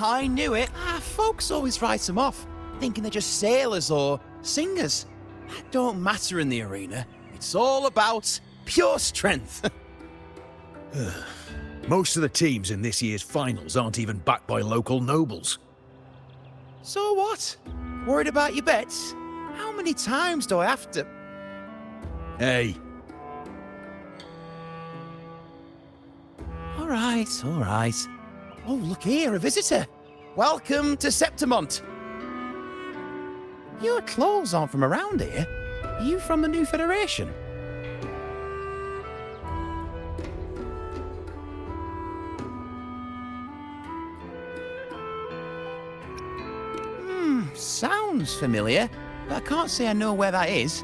I knew it. Folks always write them off, thinking they're just sailors or singers. That don't matter in the arena. It's all about pure strength. Most of the teams in this year's finals aren't even backed by local nobles. So what? Worried about your bets? How many times do I have to... Hey, All right. Oh, look here, a visitor. Welcome to Septimont. Your clothes aren't from around here. Are you from the new Federation? Sounds familiar, but I can't say I know where that is.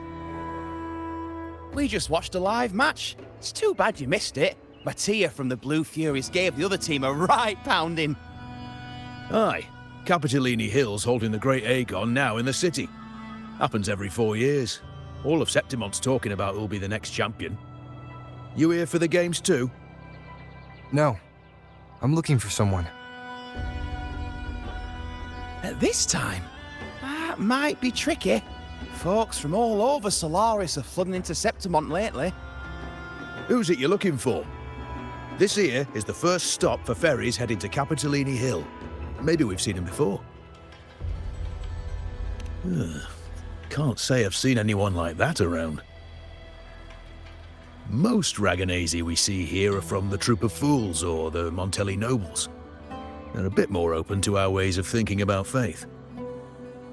We just watched a live match. It's too bad you missed it. Mattia from the Blue Furies gave the other team a right pounding. aye. Capitolini Hill's holding the Great Aegon now in the city. Happens every 4 years. All of Septimont's talking about who'll be the next champion. You here for the games too? No. I'm looking for someone. At this time? That might be tricky. Folks from all over Solaris are flooding into Septimont lately. Who's it you're looking for? This here is the first stop for ferries heading to Capitolini Hill. Maybe we've seen him before. Can't say I've seen anyone like that around. Most Raganesi we see here are from the Troop of Fools or the Montelli Nobles. They're a bit more open to our ways of thinking about faith.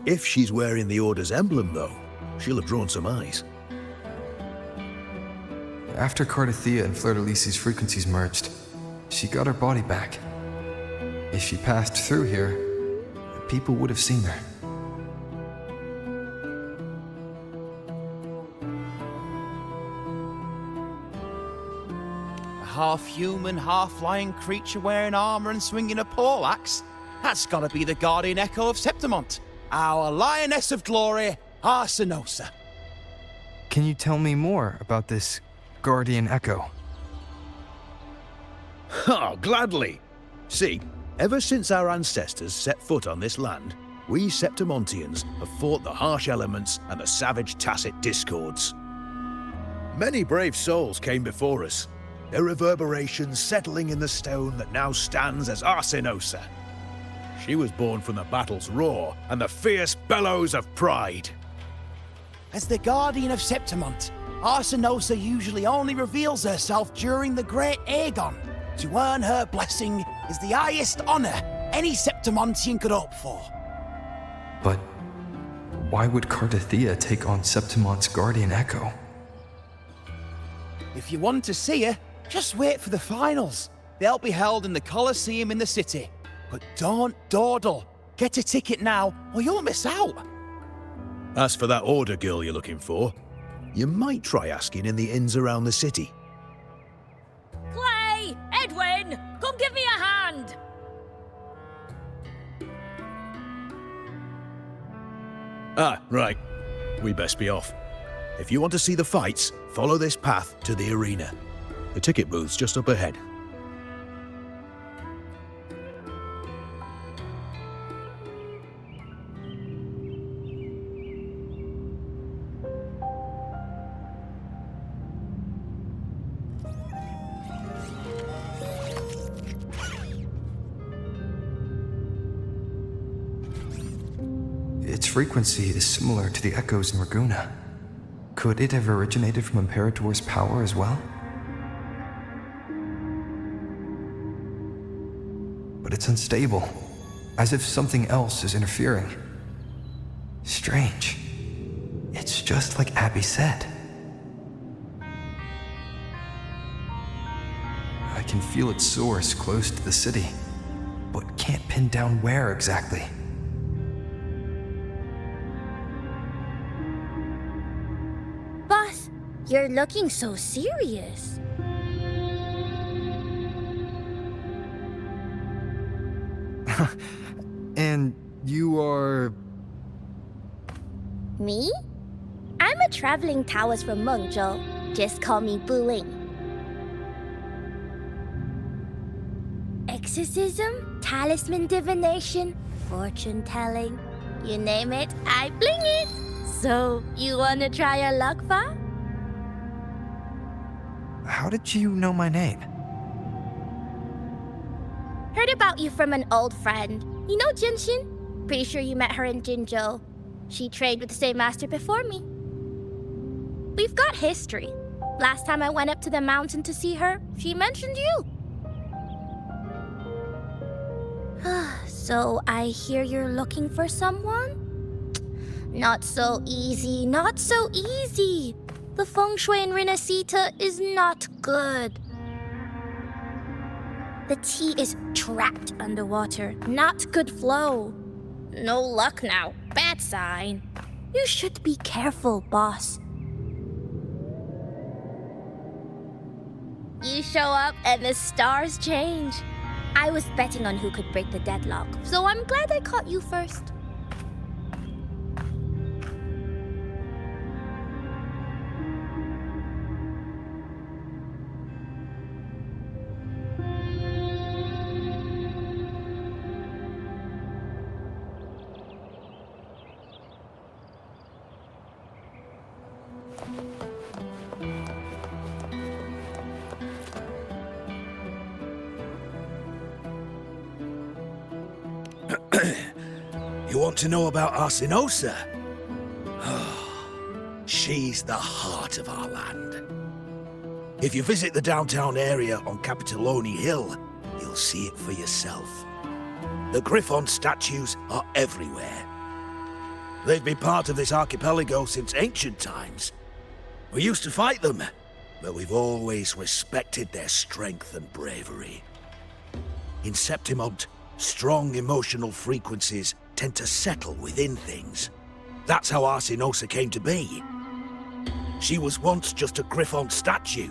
If she's wearing the Order's emblem, though, she'll have drawn some eyes. After Cartethyia and Fleur-de-Lis's frequencies merged, she got her body back. If she passed through here, people would have seen her. A half-human, half-lion creature wearing armor and swinging a poleaxe? That's gotta be the guardian echo of Septimont. Our lioness of glory, Arsinosa. Can you tell me more about this guardian echo? Oh, gladly! See, ever since our ancestors set foot on this land, we Septimontians have fought the harsh elements and the savage tacit discords. Many brave souls came before us, their reverberations settling in the stone that now stands as Arsinosa. She was born from the battle's roar and the fierce bellows of pride. As the guardian of Septimont, Arsinosa usually only reveals herself during the Great Aegon. To earn her blessing is the highest honor any Septimontian could hope for. But why would Cartethyia take on Septimont's guardian echo? If you want to see her, just wait for the finals. They'll be held in the Colosseum in the city. But don't dawdle. Get a ticket now, or you'll miss out. As for that Order girl you're looking for, you might try asking in the inns around the city. Clay! Edwin! Come give me a hand! Ah, right. We best be off. If you want to see the fights, follow this path to the arena. The ticket booth's just up ahead. Its frequency is similar to the echoes in Raguna. Could it have originated from Imperator's power as well? But it's unstable, as if something else is interfering. Strange. It's just like Abby said. I can feel its source close to the city, but can't pin down where exactly. Boss, you're looking so serious. And you are... Me? I'm a traveling Taoist from Mengzhou. Just call me Buling. Exorcism, talisman divination, fortune telling. You name it, I bling it. So, you wanna try your luck, Va? How did you know my name? Heard about you from an old friend. You know Genshin? Pretty sure you met her in Jinzhou. She trained with the same master before me. We've got history. Last time I went up to the mountain to see her, she mentioned you. So I hear you're looking for someone? Not so easy, not so easy. The feng shui in Renacita is not good. The tea is trapped underwater, not good flow. No luck now, bad sign. You should be careful, boss. You show up and the stars change. I was betting on who could break the deadlock, so I'm glad I caught you first. You want to know about Arsinosa? She's the heart of our land. If you visit the downtown area on Capitoloni Hill, you'll see it for yourself. The Griffon statues are everywhere. They've been part of this archipelago since ancient times. We used to fight them, but we've always respected their strength and bravery. In Septimont, strong emotional frequencies tend to settle within things. That's how Arsinosa came to be. She was once just a Griffon statue,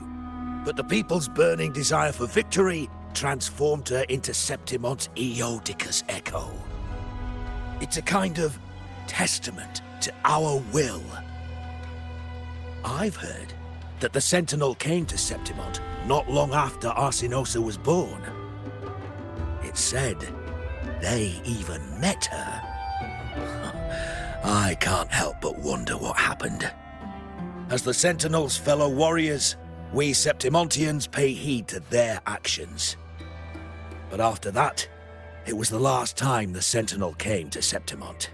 but the people's burning desire for victory transformed her into Septimont's Eodica's echo. It's a kind of testament to our will. I've heard that the Sentinel came to Septimont not long after Arsinosa was born. It's said they even met her. I can't help but wonder what happened. As the Sentinel's fellow warriors, we Septimontians pay heed to their actions. But after that, it was the last time the Sentinel came to Septimont.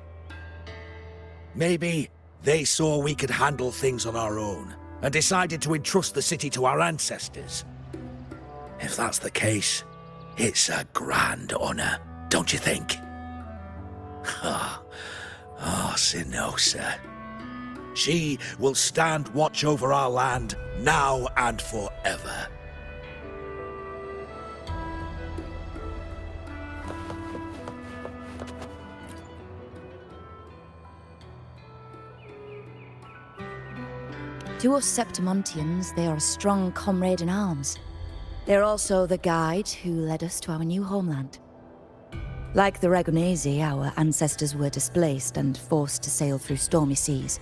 Maybe they saw we could handle things on our own and decided to entrust the city to our ancestors. If that's the case, it's a grand honor, don't you think? Arsinosa. She will stand watch over our land now and forever. To us Septimontians, they are a strong comrade in arms. They're also the guide who led us to our new homeland. Like the Ragonesi, our ancestors were displaced and forced to sail through stormy seas.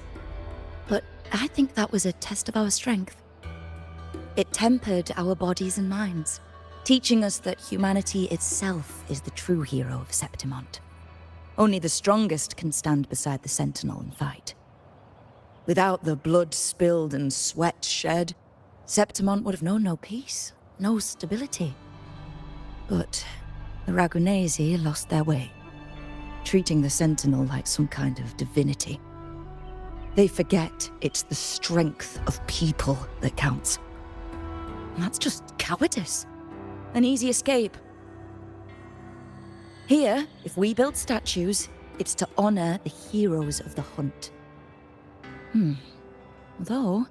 But I think that was a test of our strength. It tempered our bodies and minds, teaching us that humanity itself is the true hero of Septimont. Only the strongest can stand beside the Sentinel and fight. Without the blood spilled and sweat shed, Septimont would have known no peace, no stability. But the Ragonesi lost their way, treating the Sentinel like some kind of divinity. They forget it's the strength of people that counts. And that's just cowardice. An easy escape. Here, if we build statues, it's to honor the heroes of the hunt. Though,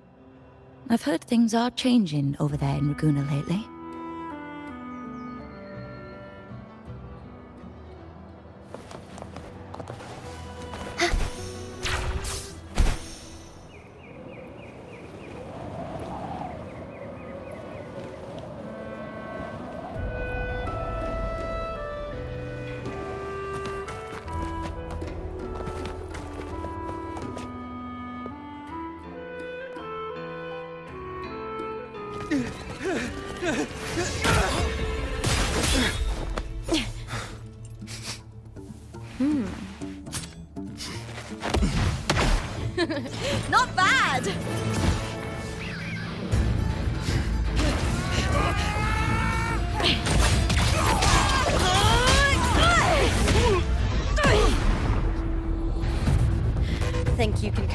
I've heard things are changing over there in Raguna lately.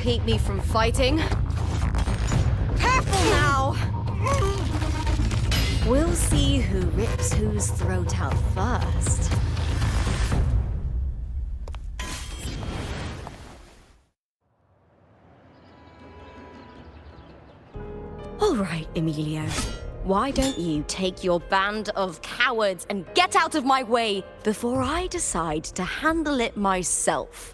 keep me from fighting. Careful now! We'll see who rips whose throat out first. All right, Emilio. Why don't you take your band of cowards and get out of my way before I decide to handle it myself?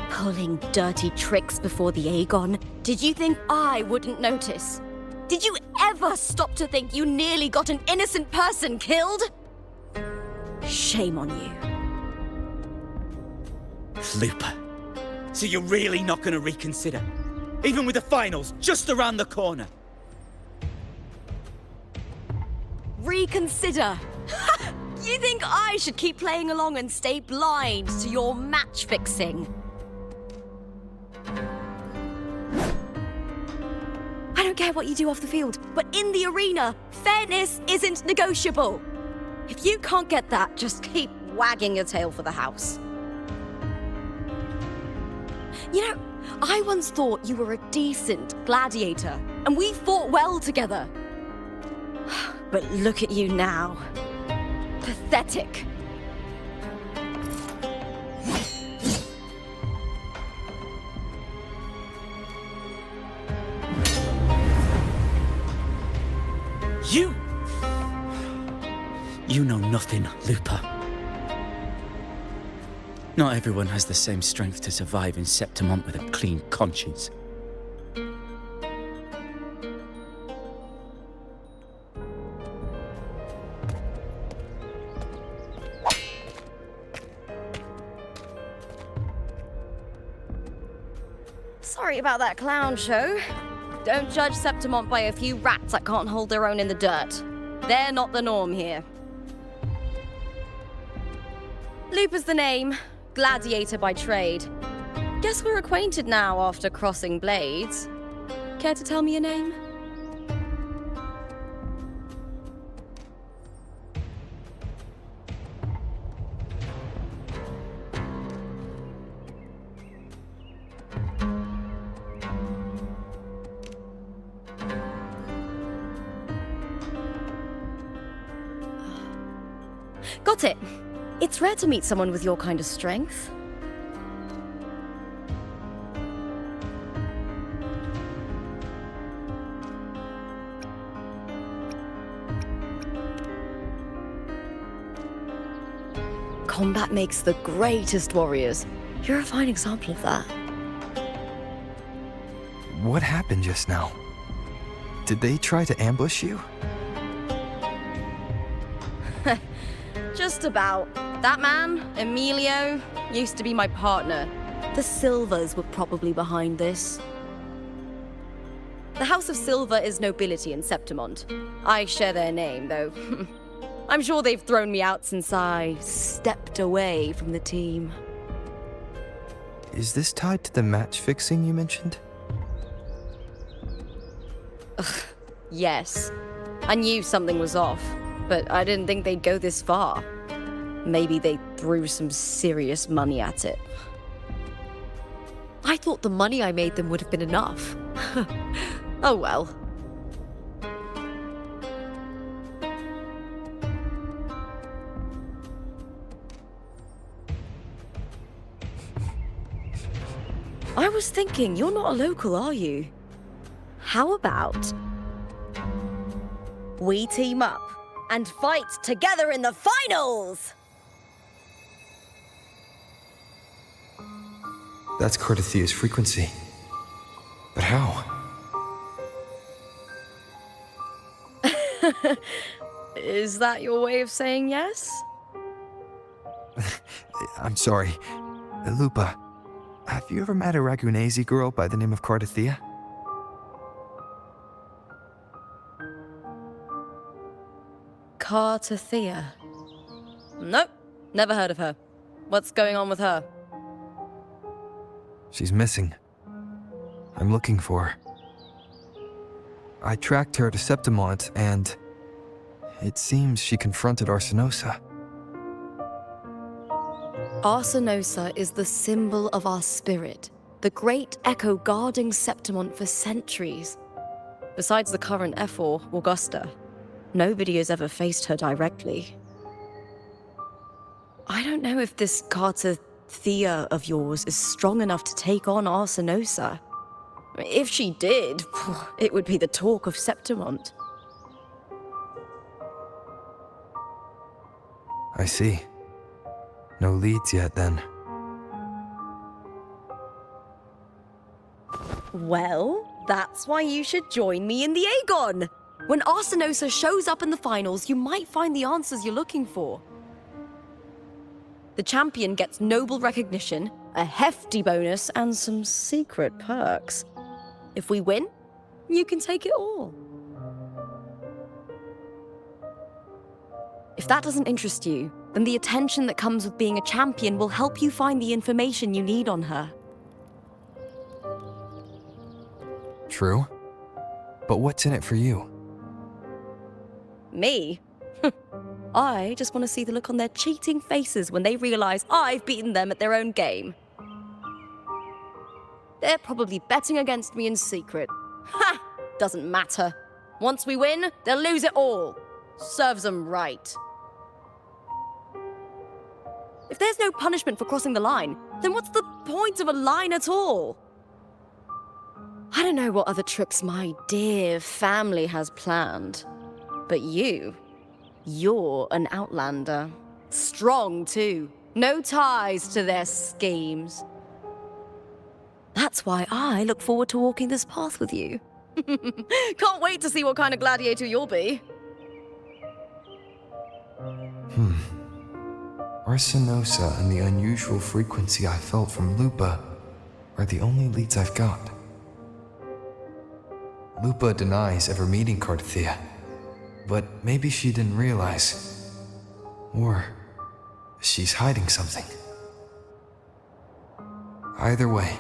Pulling dirty tricks before the Aegon? Did you think I wouldn't notice? Did you ever stop to think you nearly got an innocent person killed? Shame on you. Lupa. So you're really not gonna reconsider? Even with the finals just around the corner? Reconsider? You think I should keep playing along and stay blind to your match fixing? I don't care what you do off the field, but in the arena, fairness isn't negotiable. If you can't get that, just keep wagging your tail for the house. You know, I once thought you were a decent gladiator, and we fought well together. But look at you now. Pathetic. You know nothing, Lupa. Not everyone has the same strength to survive in Septimont with a clean conscience. Sorry about that clown show. Don't judge Septimont by a few rats that can't hold their own in the dirt. They're not the norm here. Lupa's the name, gladiator by trade. Guess we're acquainted now after crossing blades. Care to tell me your name? Got it. It's rare to meet someone with your kind of strength. Combat makes the greatest warriors. You're a fine example of that. What happened just now? Did they try to ambush you? Just about. That man, Emilio, used to be my partner. The Silvers were probably behind this. The House of Silver is nobility in Septimont. I share their name, though. I'm sure they've thrown me out since I stepped away from the team. Is this tied to the match fixing you mentioned? Yes. I knew something was off, but I didn't think they'd go this far. Maybe they threw some serious money at it. I thought the money I made them would have been enough. Oh well. I was thinking, you're not a local, are you? How about we team up and fight together in the finals? That's Cartethia's frequency. But how? Is that your way of saying yes? I'm sorry. Lupa, have you ever met a Ragunese girl by the name of Cartethyia? Cartethyia? Nope, never heard of her. What's going on with her? She's missing. I'm looking for her. I tracked her to Septimont, and it seems she confronted Arsinosa. Arsinosa is the symbol of our spirit, the the great echo guarding Septimont for centuries. Besides the current F4, Augusta, nobody has ever faced her directly. I don't know if this Cartethyia of yours is strong enough to take on Arsinosa. If she did, it would be the talk of Septimont. I see. No leads yet, then. Well, that's why you should join me in the Aegon! When Arsinosa shows up in the finals, you might find the answers you're looking for. The champion gets noble recognition, a hefty bonus, and some secret perks. If we win, you can take it all. If that doesn't interest you, then the attention that comes with being a champion will help you find the information you need on her. True. But what's in it for you? Me? I just want to see the look on their cheating faces when they realize I've beaten them at their own game. They're probably betting against me in secret. Ha! Doesn't matter. Once we win, they'll lose it all. Serves them right. If there's no punishment for crossing the line, then what's the point of a line at all? I don't know what other tricks my dear family has planned, but you're an outlander. Strong, too. No ties to their schemes. That's why I look forward to walking this path with you. Can't wait to see what kind of gladiator you'll be. Arsinosa and the unusual frequency I felt from Lupa are the only leads I've got. Lupa denies ever meeting Cartethyia, but maybe she didn't realize. Or she's hiding something. Either way,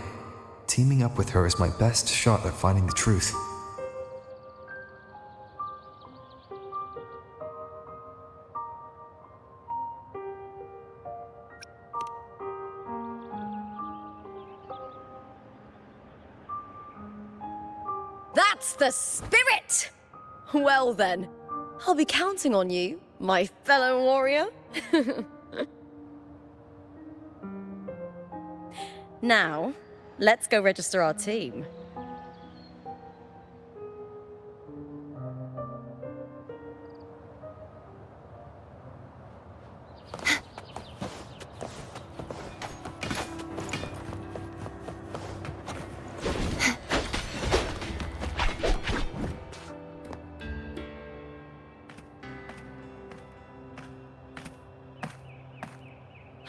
teaming up with her is my best shot at finding the truth. That's the spirit! Well then, I'll be counting on you, my fellow warrior. Now, let's go register our team.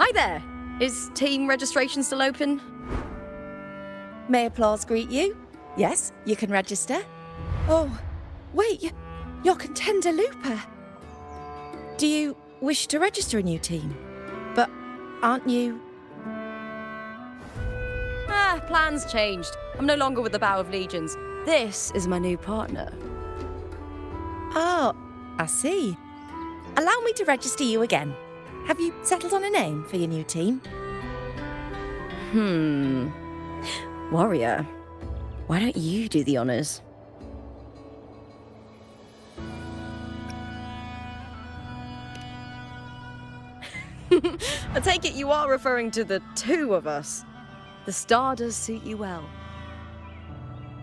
Hi there! Is team registration still open? May applause greet you? Yes, you can register. Oh, wait, you're contender Lupa. Do you wish to register a new team? But aren't you... Plans changed. I'm no longer with the Bow of Legions. This is my new partner. Oh, I see. Allow me to register you again. Have you settled on a name for your new team? Warrior, why don't you do the honors? I take it you are referring to the two of us. The star does suit you well.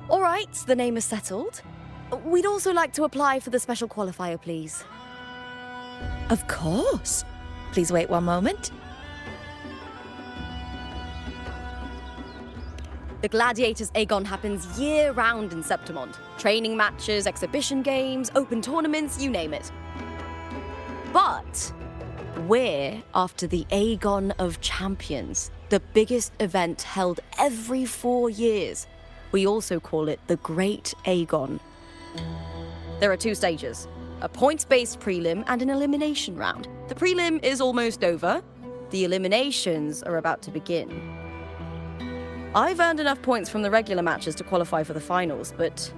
All right, the name is settled. We'd also like to apply for the special qualifier, please. Of course. Please wait one moment. The Gladiators Aegon happens year-round in Septimont. Training matches, exhibition games, open tournaments, you name it. But we're after the Aegon of Champions, the biggest event held every 4 years. We also call it the Great Aegon. There are 2 stages, a points-based prelim and an elimination round. The prelim is almost over. The eliminations are about to begin. I've earned enough points from the regular matches to qualify for the finals, but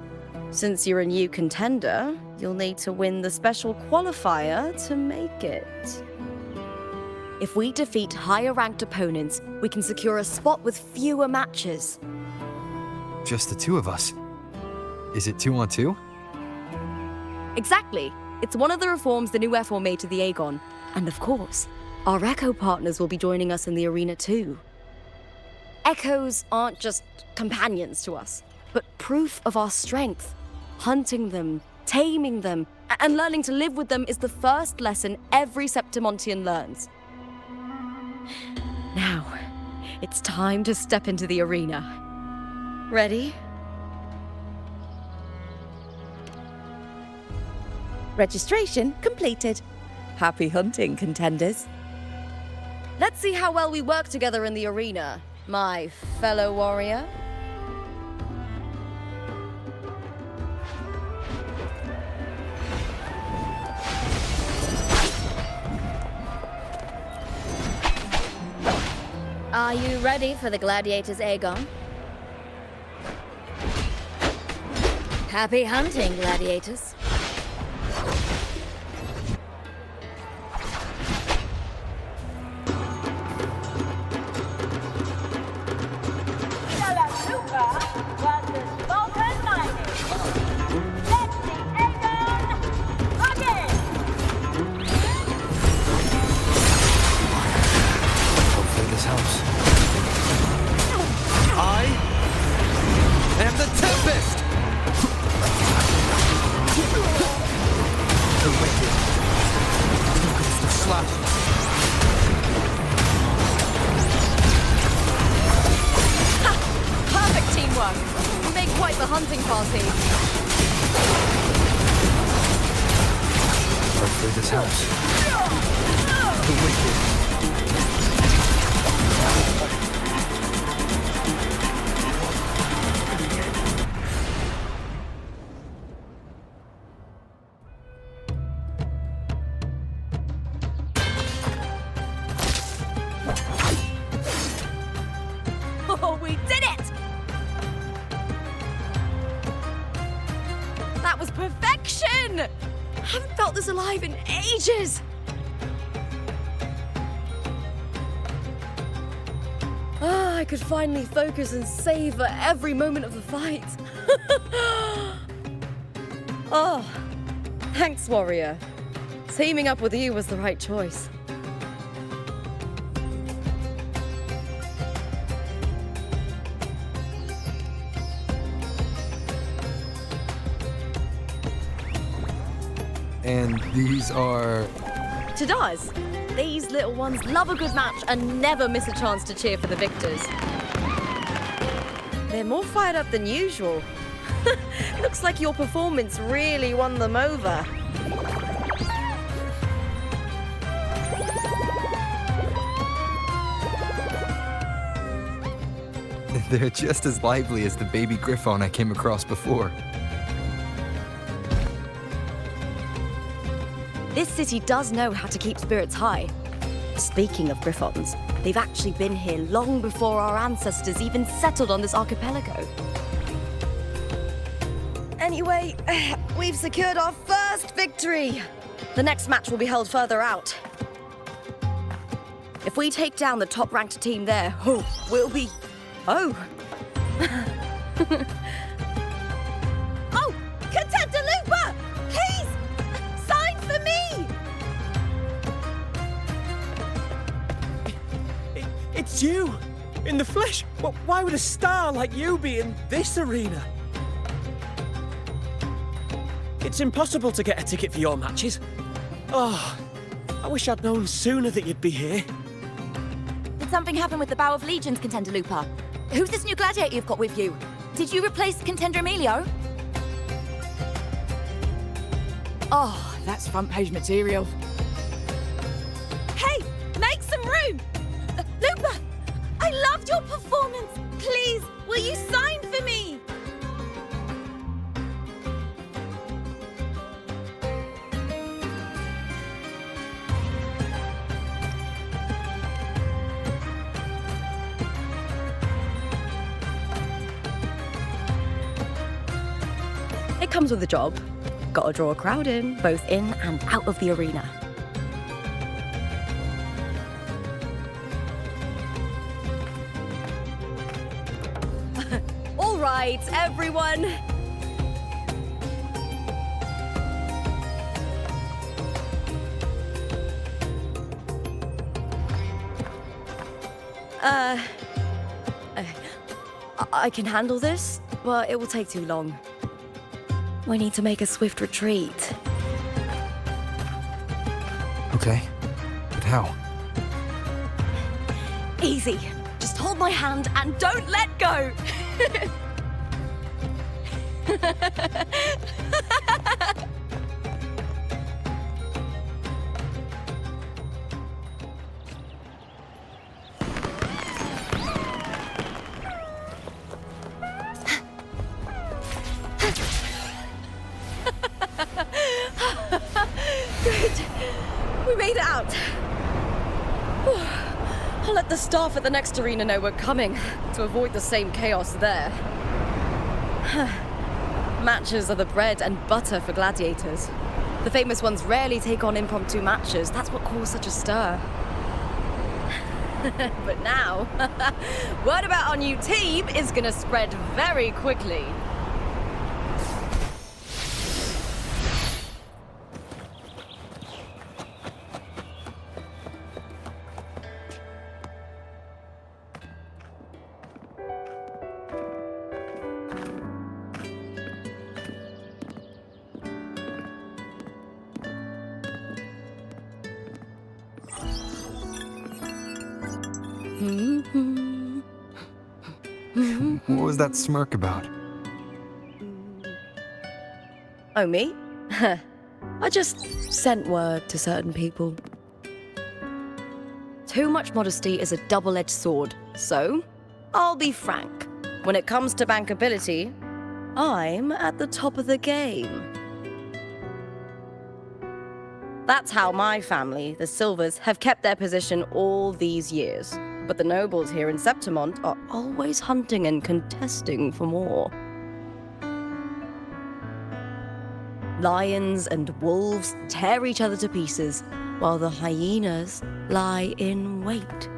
since you're a new contender, you'll need to win the special qualifier to make it. If we defeat higher-ranked opponents, we can secure a spot with fewer matches. just the two of us. Is it 2-on-2? Exactly. It's one of the reforms the new F4 made to the Aegon. And of course, our Echo partners will be joining us in the arena too. Echoes aren't just companions to us, but proof of our strength. Hunting them, taming them, and learning to live with them is the first lesson every Septimontian learns. Now, it's time to step into the arena. Ready? Registration completed. Happy hunting, contenders. Let's see how well we work together in the arena, my fellow warrior. Are you ready for the gladiators, Aegon? Happy hunting, gladiators. Hopefully this helps. I am the Tempest! The wicked. Focus the slash. Perfect teamwork. We make quite the hunting party. Hopefully this helps. The wicked. Oh, we did it! That was perfection! I haven't felt this alive in ages! I could finally focus and savor every moment of the fight. Oh, thanks, warrior. Teaming up with you was the right choice. And these are... To does. These little ones love a good match and never miss a chance to cheer for the victors. They're more fired up than usual. Looks like your performance really won them over. They're just as lively as the baby Griffon I came across before. This city does know how to keep spirits high. Speaking of Griffons, they've actually been here long before our ancestors even settled on this archipelago. Anyway, we've secured our first victory. The next match will be held further out. If we take down the top-ranked team there, we'll be... Oh! Oh! Cartethyia Lupa! Please! Sign for me! It's you! In the flesh! Why would a star like you be in this arena? It's impossible to get a ticket for your matches. Oh, I wish I'd known sooner that you'd be here. Did something happen with the Bow of Legions, Contender Lupa? Who's this new gladiator you've got with you? Did you replace Contender Emilio? Oh, that's front page material. Hey, make some room! Lupa, I loved your performance. Please, will you sign for me? It comes with a job. Gotta draw a crowd in, both in and out of the arena. All right. right, everyone. I can handle this, but it will take too long. We need to make a swift retreat. Okay, but how? Easy. Just hold my hand and don't let go. Good. We made it out. Whew. I'll let the staff at the next arena know we're coming to avoid the same chaos there. Matches are the bread and butter for gladiators. The famous ones rarely take on impromptu matches. That's what caused such a stir. But now, word about our new team is gonna spread very quickly. What was that smirk about? Oh, me? I just sent word to certain people. Too much modesty is a double-edged sword, so I'll be frank. When it comes to bankability, I'm at the top of the game. That's how my family, the Silvers, have kept their position all these years. But the nobles here in Septimont are always hunting and contesting for more. Lions and wolves tear each other to pieces, while the hyenas lie in wait,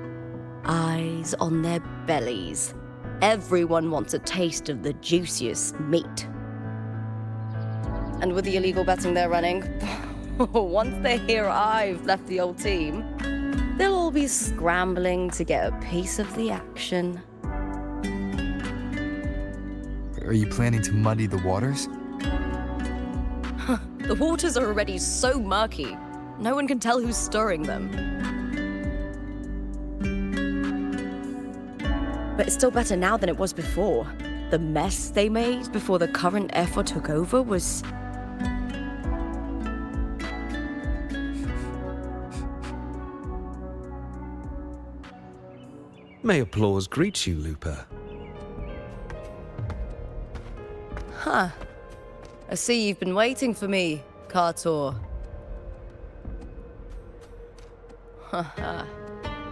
eyes on their bellies. Everyone wants a taste of the juiciest meat. And with the illegal betting they're running, once they hear I've left the old team, they'll all be scrambling to get a piece of the action. Are you planning to muddy the waters? The waters are already so murky, no one can tell who's stirring them. But it's still better now than it was before. The mess they made before the current effort took over was... May applause greet you, Lupa. Huh. I see you've been waiting for me, Cartor.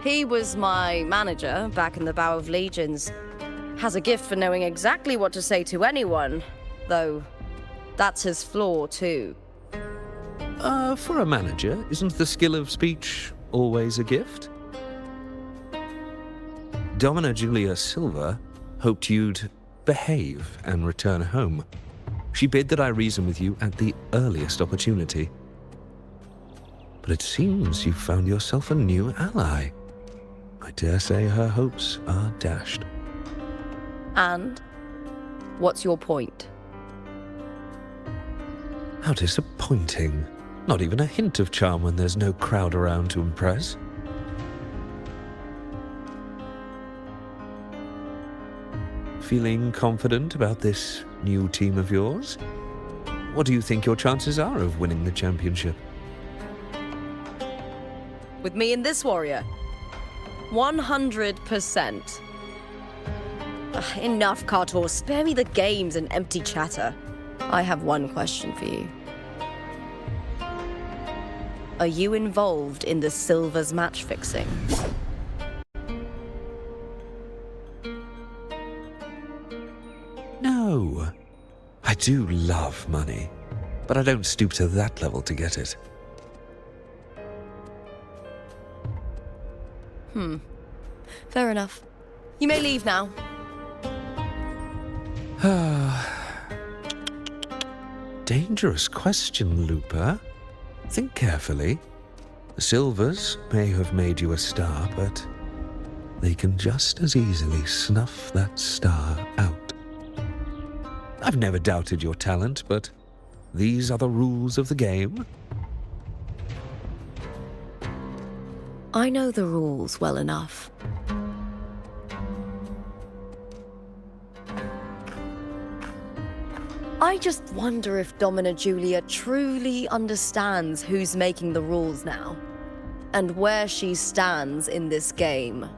He was my manager back in the Bow of Legions. Has a gift for knowing exactly what to say to anyone, though that's his flaw too. For a manager, isn't the skill of speech always a gift? Domina Julia Silva hoped you'd behave and return home. She bid that I reason with you at the earliest opportunity. But it seems you've found yourself a new ally. I dare say her hopes are dashed. And? What's your point? How disappointing. Not even a hint of charm when there's no crowd around to impress. Feeling confident about this new team of yours? What do you think your chances are of winning the championship? With me and this warrior? 100%. Enough, Cartor. Spare me the games and empty chatter. I have one question for you. Are you involved in the Silvers match fixing? No. I do love money, but I don't stoop to that level to get it. Fair enough. You may leave now. Dangerous question, Lupa. Think carefully. The Silvers may have made you a star, but they can just as easily snuff that star out. I've never doubted your talent, but these are the rules of the game. I know the rules well enough. I just wonder if Domina Julia truly understands who's making the rules now, and where she stands in this game.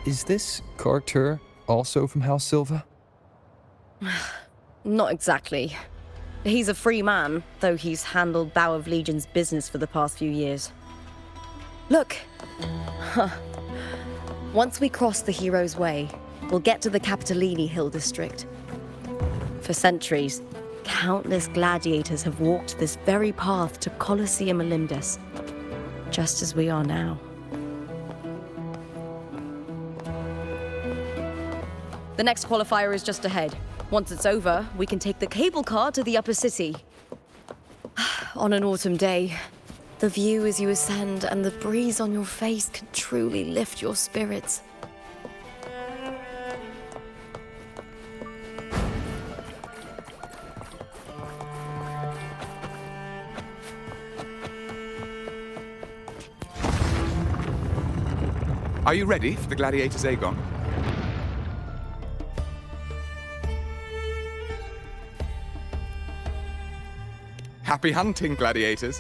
Is this Cartethyia also from House Silva? Not exactly. He's a free man, though he's handled Bow of Legion's business for the past few years. Look! Once we cross the Hero's Way, we'll get to the Capitolini Hill district. For centuries, countless gladiators have walked this very path to Colosseum Olympus, just as we are now. The next qualifier is just ahead. Once it's over, we can take the cable car to the upper city. On an autumn day, the view as you ascend and the breeze on your face can truly lift your spirits. Are you ready for the Gladiator's Aegon? Happy hunting, gladiators!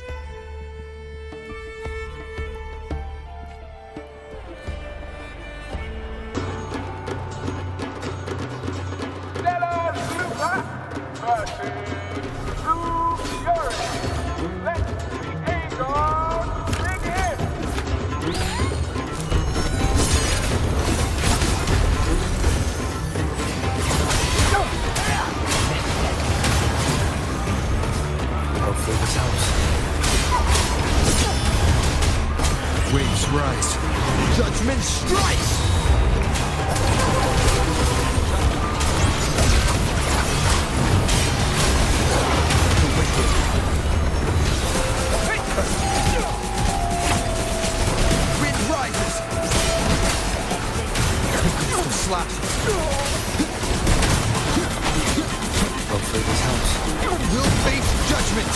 Waves rise. Judgment strikes! Wind rises! The slash! Hopefully this helps. We'll face judgment!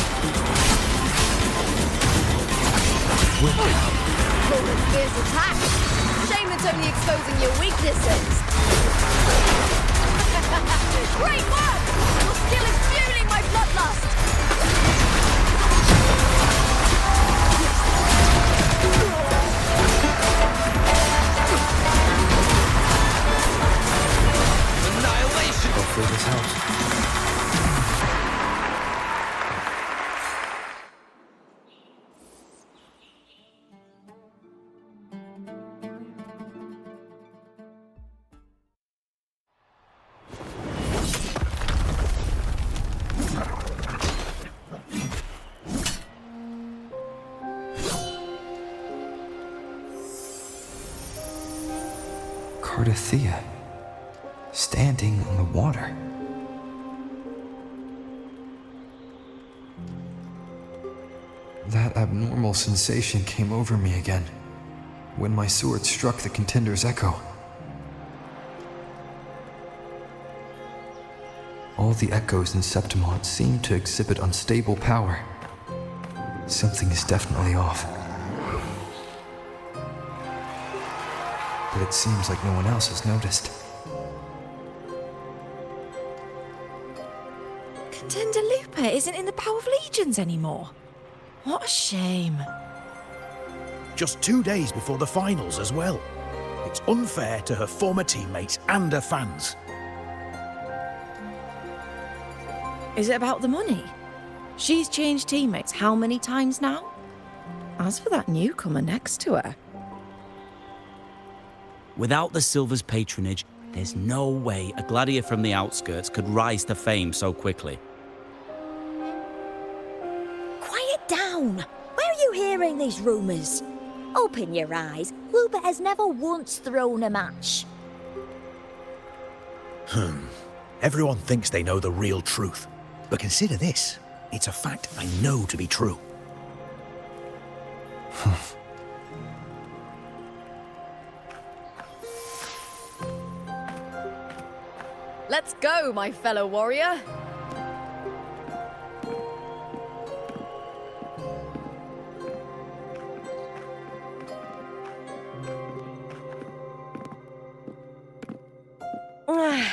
Fierce attack! Shame it's only exposing your weaknesses! Great work! Your skill is fueling my bloodlust! Annihilation! Hopefully this helps. Cartethyia, standing on the water. That abnormal sensation came over me again, when my sword struck the contender's echo. All the echoes in Septimont seem to exhibit unstable power. Something is definitely off. But it seems like no one else has noticed. Contender Lupa isn't in the Bow of Legions anymore. What a shame. Just 2 days before the finals as well. It's unfair to her former teammates and her fans. Is it about the money? She's changed teammates how many times now? As for that newcomer next to her... Without the Silver's patronage, There's no way a gladiator from the outskirts could rise to fame so quickly. Quiet down! Where are you hearing these rumours? Open your eyes. Lupa has never once thrown a match. Everyone thinks they know the real truth. But consider this. It's a fact I know to be true. Let's go, my fellow warrior.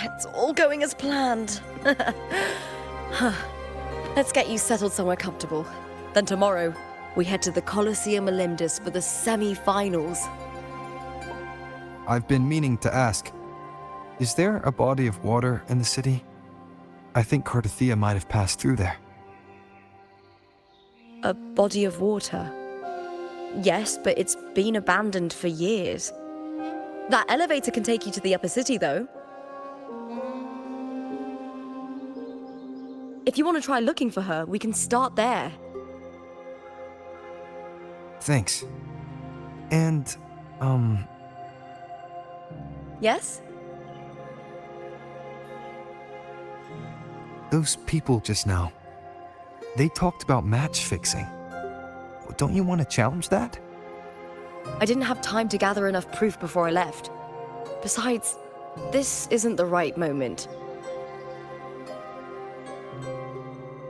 It's all going as planned. Let's get you settled somewhere comfortable. Then tomorrow, we head to the Colosseum Olympus for the semi-finals. I've been meaning to ask, is there a body of water in the city? I think Cartethyia might have passed through there. A body of water? Yes, but it's been abandoned for years. That elevator can take you to the upper city, though. If you want to try looking for her, we can start there. Thanks. And, Yes? those people just now, they talked about match fixing. Don't you want to challenge that? I didn't have time to gather enough proof before I left. Besides, this isn't the right moment.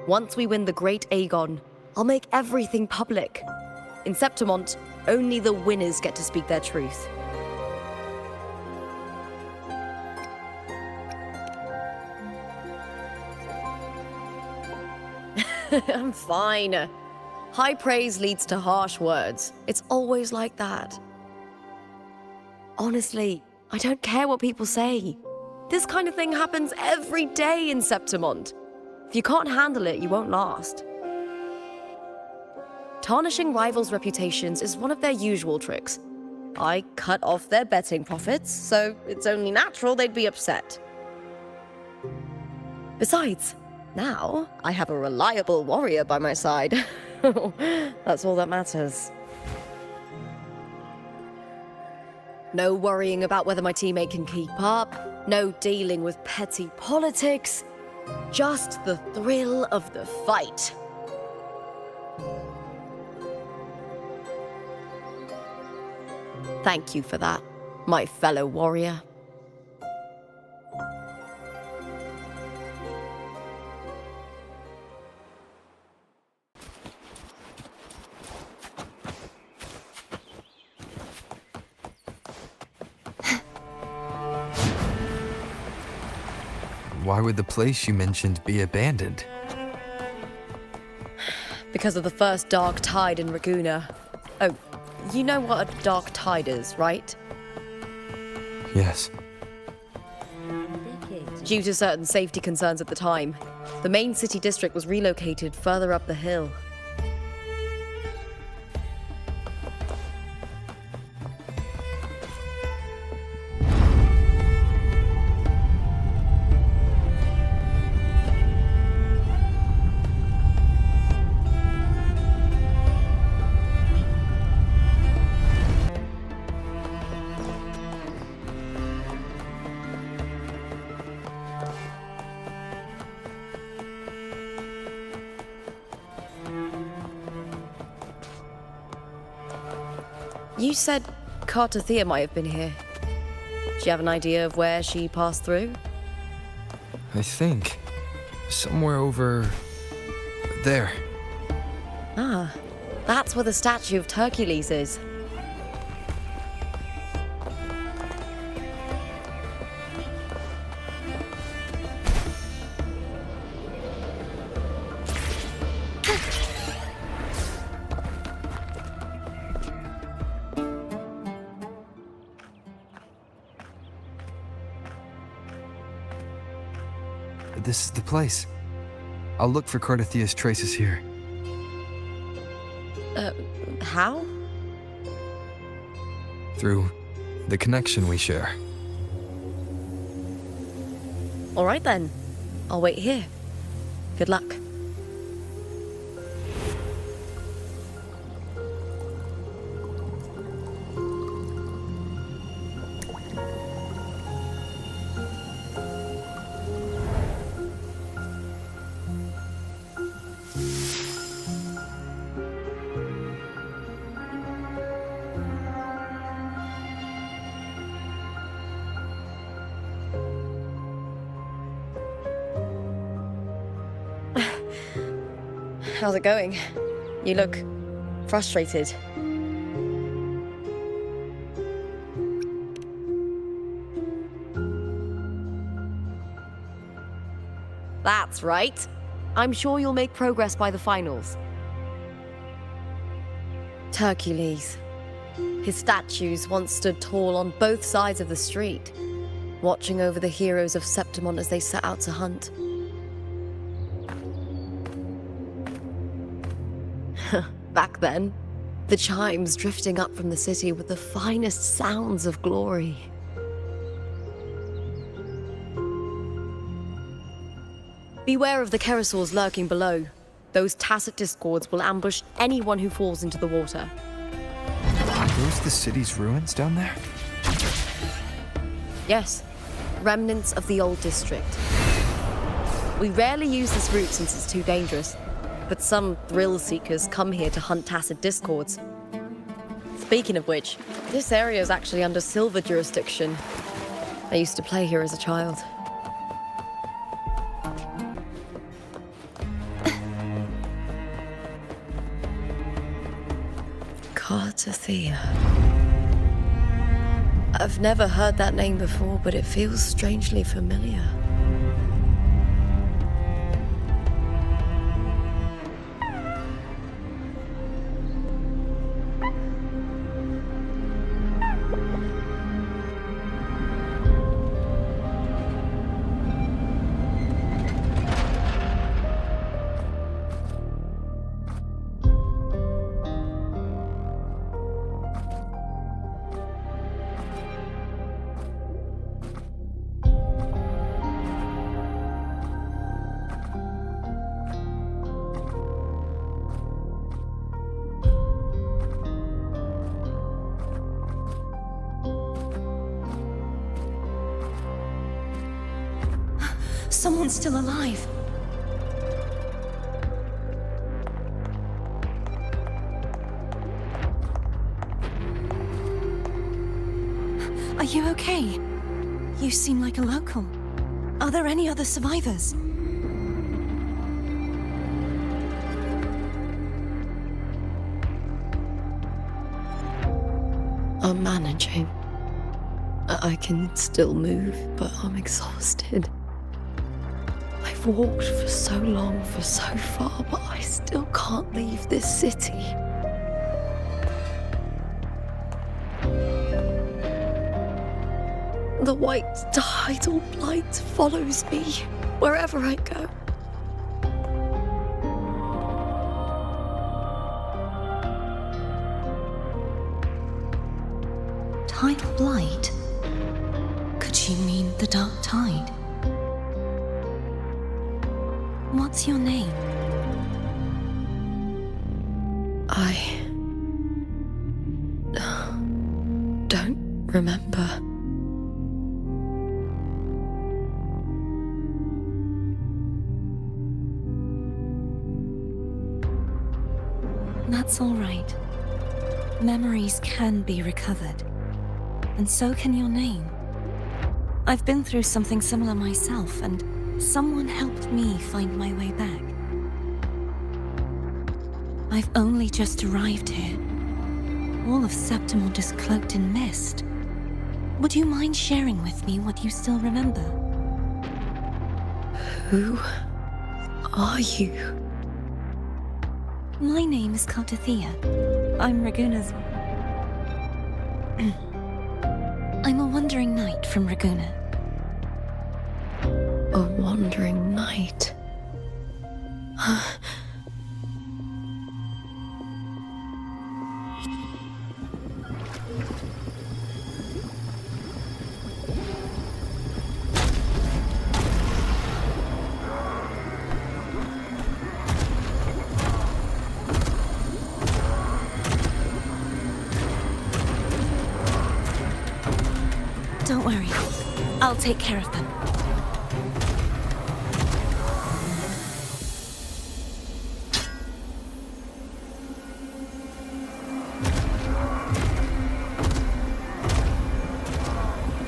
Once we win the Great Aegon, I'll make everything public. In Septimont, only the winners get to speak their truth. I'm fine. High praise leads to harsh words. It's always like that. Honestly, I don't care what people say. This kind of thing happens every day in Septimont. If you can't handle it, you won't last. Tarnishing rivals' reputations is one of their usual tricks. I cut off their betting profits, so it's only natural they'd be upset. Besides, now I have a reliable warrior by my side. That's all that matters. No worrying about whether my teammate can keep up, no dealing with petty politics, just the thrill of the fight. Thank you for that, my fellow warrior. Why would the place you mentioned be abandoned? Because of the first dark tide in Raguna. Oh, you know what a dark tide is, right? Yes. Due to certain safety concerns at the time, the main city district was relocated further up the hill. You said Cartethyia might have been here. Do you have an idea of where she passed through? I think. Somewhere over there. Ah, that's where the statue of Hercules is. This is the place. I'll look for Cartethia's traces here. How? Through the connection we share. All right then. I'll wait here. Good luck. How's it going? You look frustrated. That's right. I'm sure you'll make progress by the finals. Hercules. His statues once stood tall on both sides of the street, watching over the heroes of Septimon as they set out to hunt. Back then, the chimes drifting up from the city were the finest sounds of glory. Beware of the Kerosaurs lurking below. Those tacit discords will ambush anyone who falls into the water. Are those the city's ruins down there? Yes, remnants of the old district. We rarely use this route since it's too dangerous, but some thrill-seekers come here to hunt tacit discords. Speaking of which, this area is actually under Silver jurisdiction. I used to play here as a child. Cartethyia. I've never heard that name before, but it feels strangely familiar. Someone's still alive. Are you okay? You seem like a local. Are there any other survivors? I'm managing. I can still move, but I'm exhausted. I've walked for so long, for so far, but I still can't leave this city. The white tidal blight follows me wherever I go. Tidal blight? Could she mean the dark tide? What's your name? I don't remember. That's all right. Memories can be recovered. And so can your name. I've been through something similar myself, and someone helped me find my way back. I've only just arrived here. All of Septimon is cloaked in mist. Would you mind sharing with me what you still remember? Who are you? My name is Cartethyia. I'm Raguna's... I'm a wandering knight from Raguna. A wandering knight. I'll take care of them.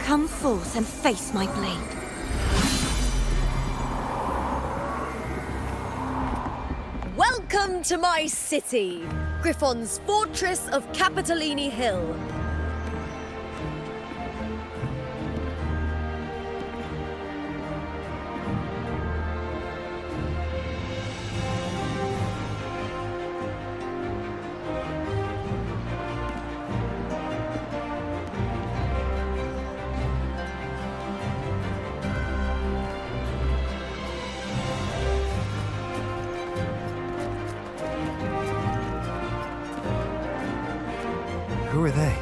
Come forth and face my blade. Welcome to my city, Griffon's fortress of Capitolini Hill. Who are they?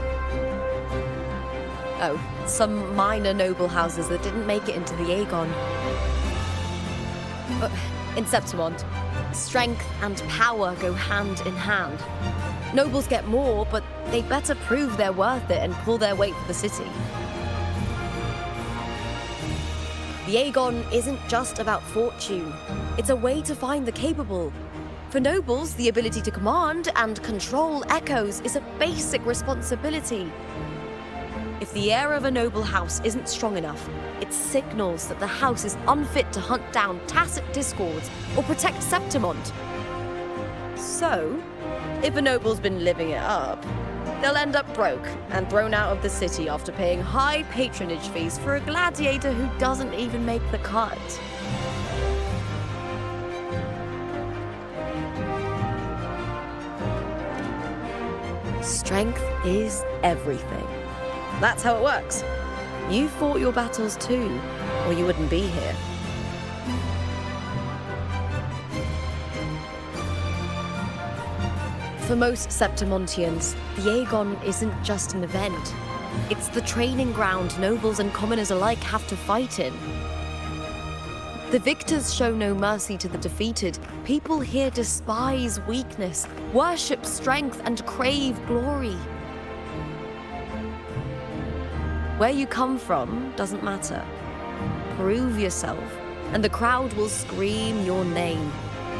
Oh, some minor noble houses that didn't make it into the Aegon. In Septimont, strength and power go hand in hand. Nobles get more, but they better prove they're worth it and pull their weight for the city. The Aegon isn't just about fortune. It's a way to find the capable. For nobles, the ability to command and control echoes is a basic responsibility. If the heir of a noble house isn't strong enough, it signals that the house is unfit to hunt down tacit discords or protect Septimont. So, if a noble's been living it up, they'll end up broke and thrown out of the city after paying high patronage fees for a gladiator who doesn't even make the cut. Strength is everything. That's how it works. You fought your battles too, or you wouldn't be here. For most Septimontians, the Aegon isn't just an event. It's the training ground nobles and commoners alike have to fight in. The victors show no mercy to the defeated. People here despise weakness, worship strength, and crave glory. Where you come from doesn't matter. Prove yourself, and the crowd will scream your name.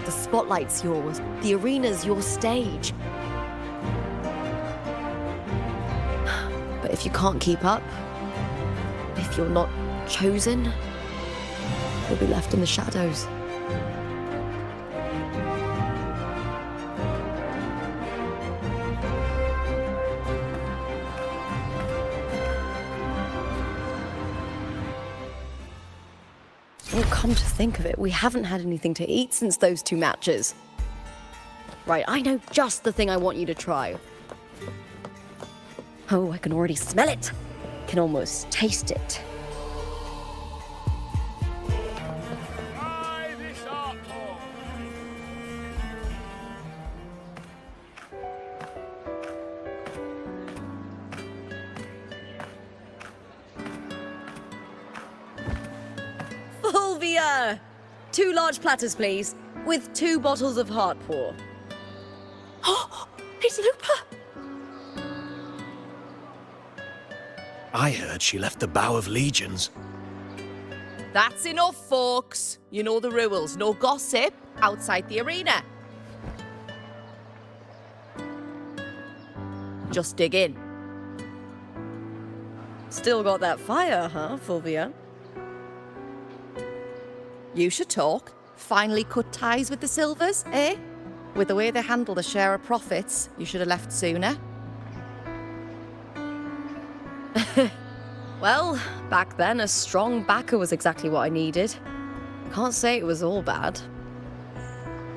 The spotlight's yours, the arena's your stage. But if you can't keep up, if you're not chosen, you'll be left in the shadows. Well, come to think of it, we haven't had anything to eat since those 2 matches. Right, I know just the thing I want you to try. Oh, I can already smell it. Can almost taste it. Fulvia! 2 large platters, please, with 2 bottles of heart pour. Oh, it's Lupa! I heard she left the Bow of Legions. That's enough, folks. You know the rules. No gossip outside the arena. Just dig in. Still got that fire, huh, Fulvia? You should talk. Finally cut ties with the Silvers, eh? With the way they handle the share of profits, you should have left sooner. Well, back then, a strong backer was exactly what I needed. Can't say it was all bad.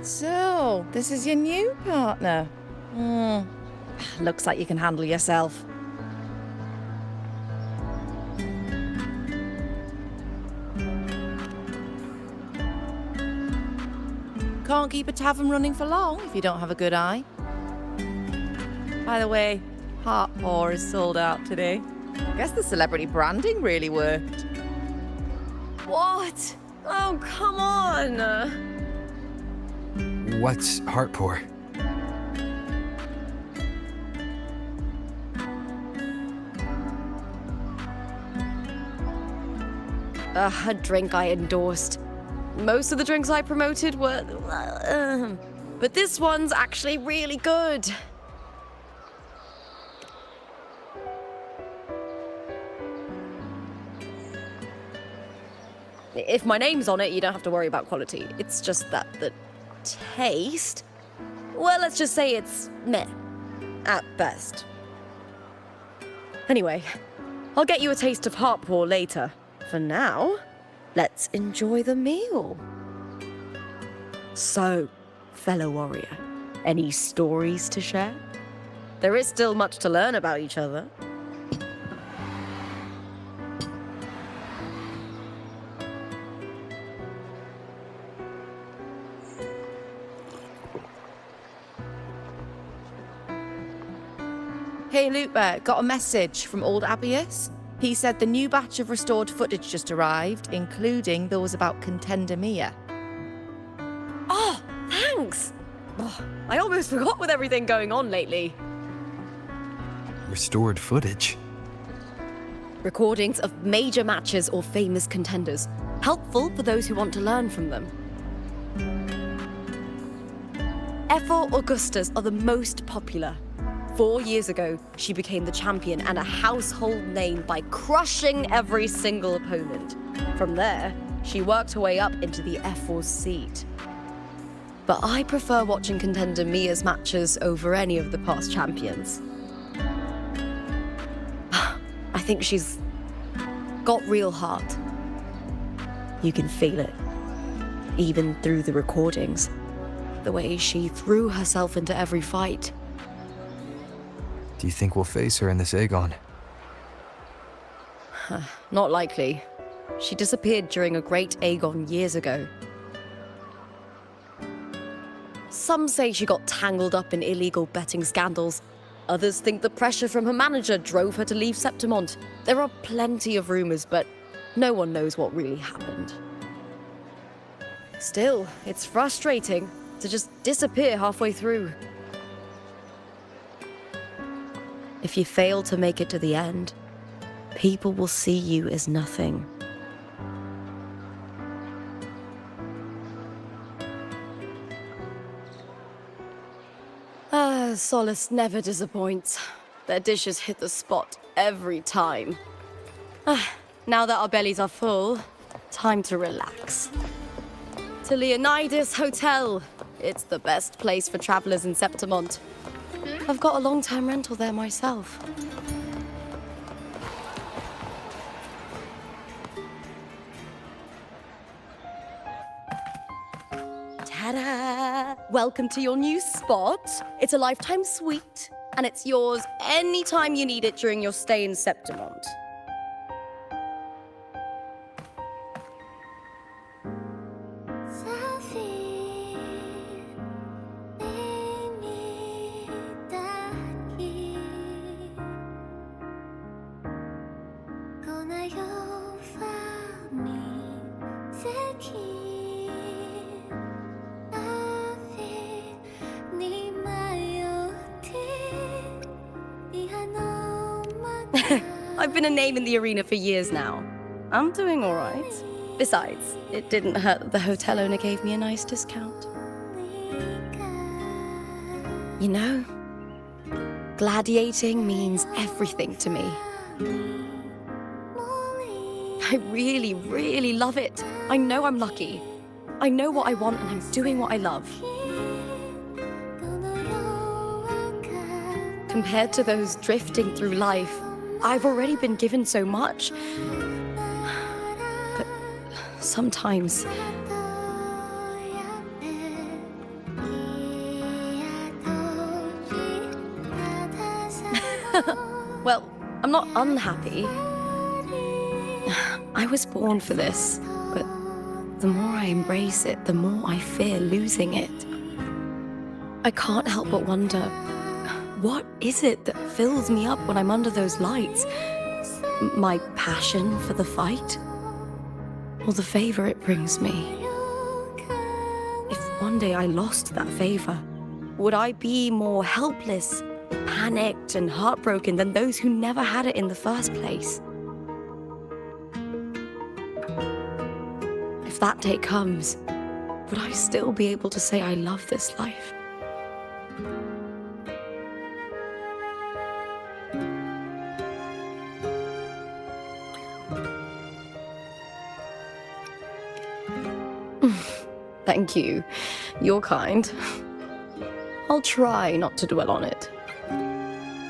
So, this is your new partner. Looks like you can handle yourself. Can't keep a tavern running for long if you don't have a good eye. By the way, Heart Pour is sold out today. I guess the celebrity branding really worked. What? Oh, come on! What's heart pour? a drink I endorsed. Most of the drinks I promoted were... but this one's actually really good. If my name's on it, you don't have to worry about quality. It's just that the taste... well, let's just say it's meh, at best. Anyway, I'll get you a taste of Hartpaw later. For now, let's enjoy the meal. So, fellow warrior, any stories to share? There is still much to learn about each other. Hey Lupa, got a message from old Abius. He said the new batch of restored footage just arrived, including those about Cartethyia. Oh, thanks! Oh, I almost forgot with everything going on lately. Restored footage. Recordings of major matches or famous contenders. Helpful for those who want to learn from them. Ephor Augustas are the most popular. 4 years ago, she became the champion and a household name by crushing every single opponent. From there, she worked her way up into the Ephor's seat. But I prefer watching contender Mia's matches over any of the past champions. I think she's got real heart. You can feel it, even through the recordings. The way she threw herself into every fight. Do you think we'll face her in this Aegon? Not likely. She disappeared during a great Aegon years ago. Some say she got tangled up in illegal betting scandals. Others think the pressure from her manager drove her to leave Septimont. There are plenty of rumors, but no one knows what really happened. Still, it's frustrating to just disappear halfway through. If you fail to make it to the end, people will see you as nothing. Solace never disappoints. Their dishes hit the spot every time. Now that our bellies are full, time to relax. To Leonidas Hotel. It's the best place for travelers in Septimont. I've got a long-term rental there myself. Ta-da! Welcome to your new spot. It's a lifetime suite, and it's yours anytime you need it during your stay in Septimont. I've been a name in the arena for years now. I'm doing all right. Besides, it didn't hurt that the hotel owner gave me a nice discount. You know, gladiating means everything to me. I really, really love it. I know I'm lucky. I know what I want and I'm doing what I love. Compared to those drifting through life, I've already been given so much. But sometimes... well, I'm not unhappy. I was born for this, but the more I embrace it, the more I fear losing it. I can't help but wonder, what is it that fills me up when I'm under those lights? My passion for the fight? Or the favor it brings me? If one day I lost that favor, would I be more helpless, panicked, and heartbroken than those who never had it in the first place? that day comes, would I still be able to say I love this life? Thank you. You're kind. I'll try not to dwell on it.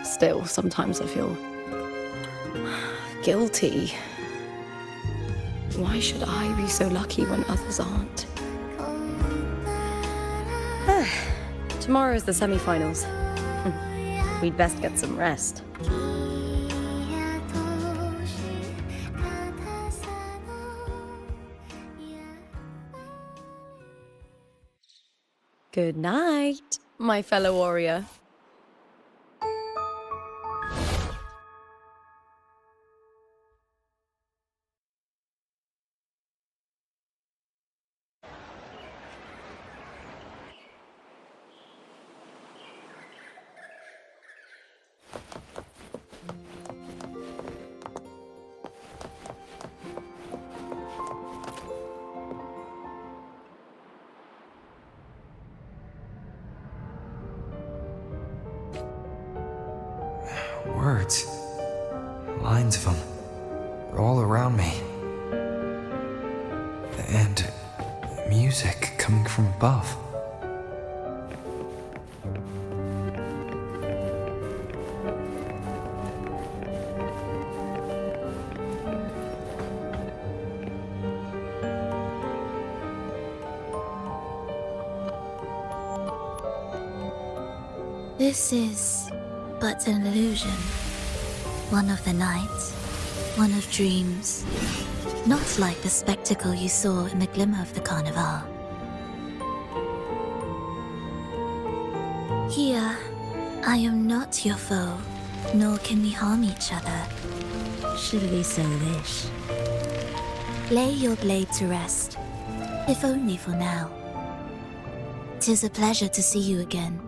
Still, sometimes I feel guilty. Why should I be so lucky when others aren't? Tomorrow's the semi-finals. We'd best get some rest. Good night, my fellow warrior. Words. Lines of them. They're all around me. And music coming from above. This is but an illusion. One of the nights, one of dreams. Not like the spectacle you saw in the glimmer of the carnival. Here, I am not your foe, nor can we harm each other, should we so wish. Lay your blade to rest, if only for now. 'Tis a pleasure to see you again,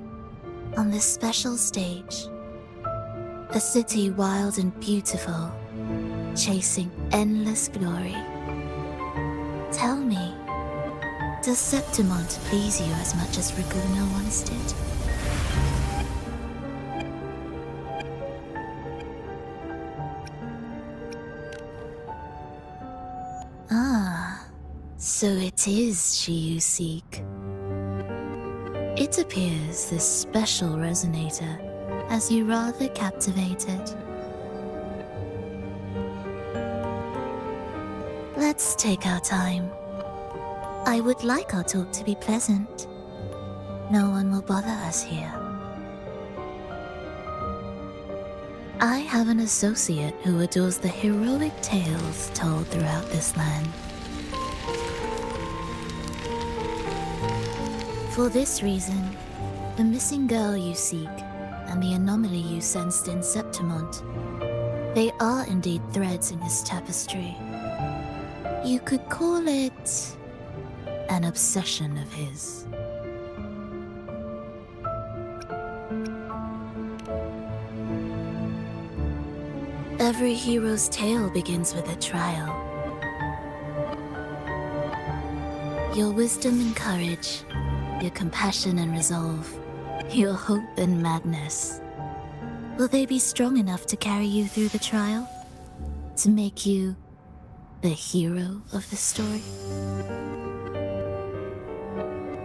on this special stage. A city wild and beautiful, chasing endless glory. Tell me, does Septimont please you as much as Raguna once did? Ah, so it is she you seek. It appears this special resonator has you rather captivated. Let's take our time. I would like our talk to be pleasant. No one will bother us here. I have an associate who adores the heroic tales told throughout this land. For this reason, the missing girl you seek and the anomaly you sensed in Septimont, they are indeed threads in his tapestry. You could call it an obsession of his. Every hero's tale begins with a trial. Your wisdom and courage, your compassion and resolve, your hope and madness. Will they be strong enough to carry you through the trial? To make you the hero of the story?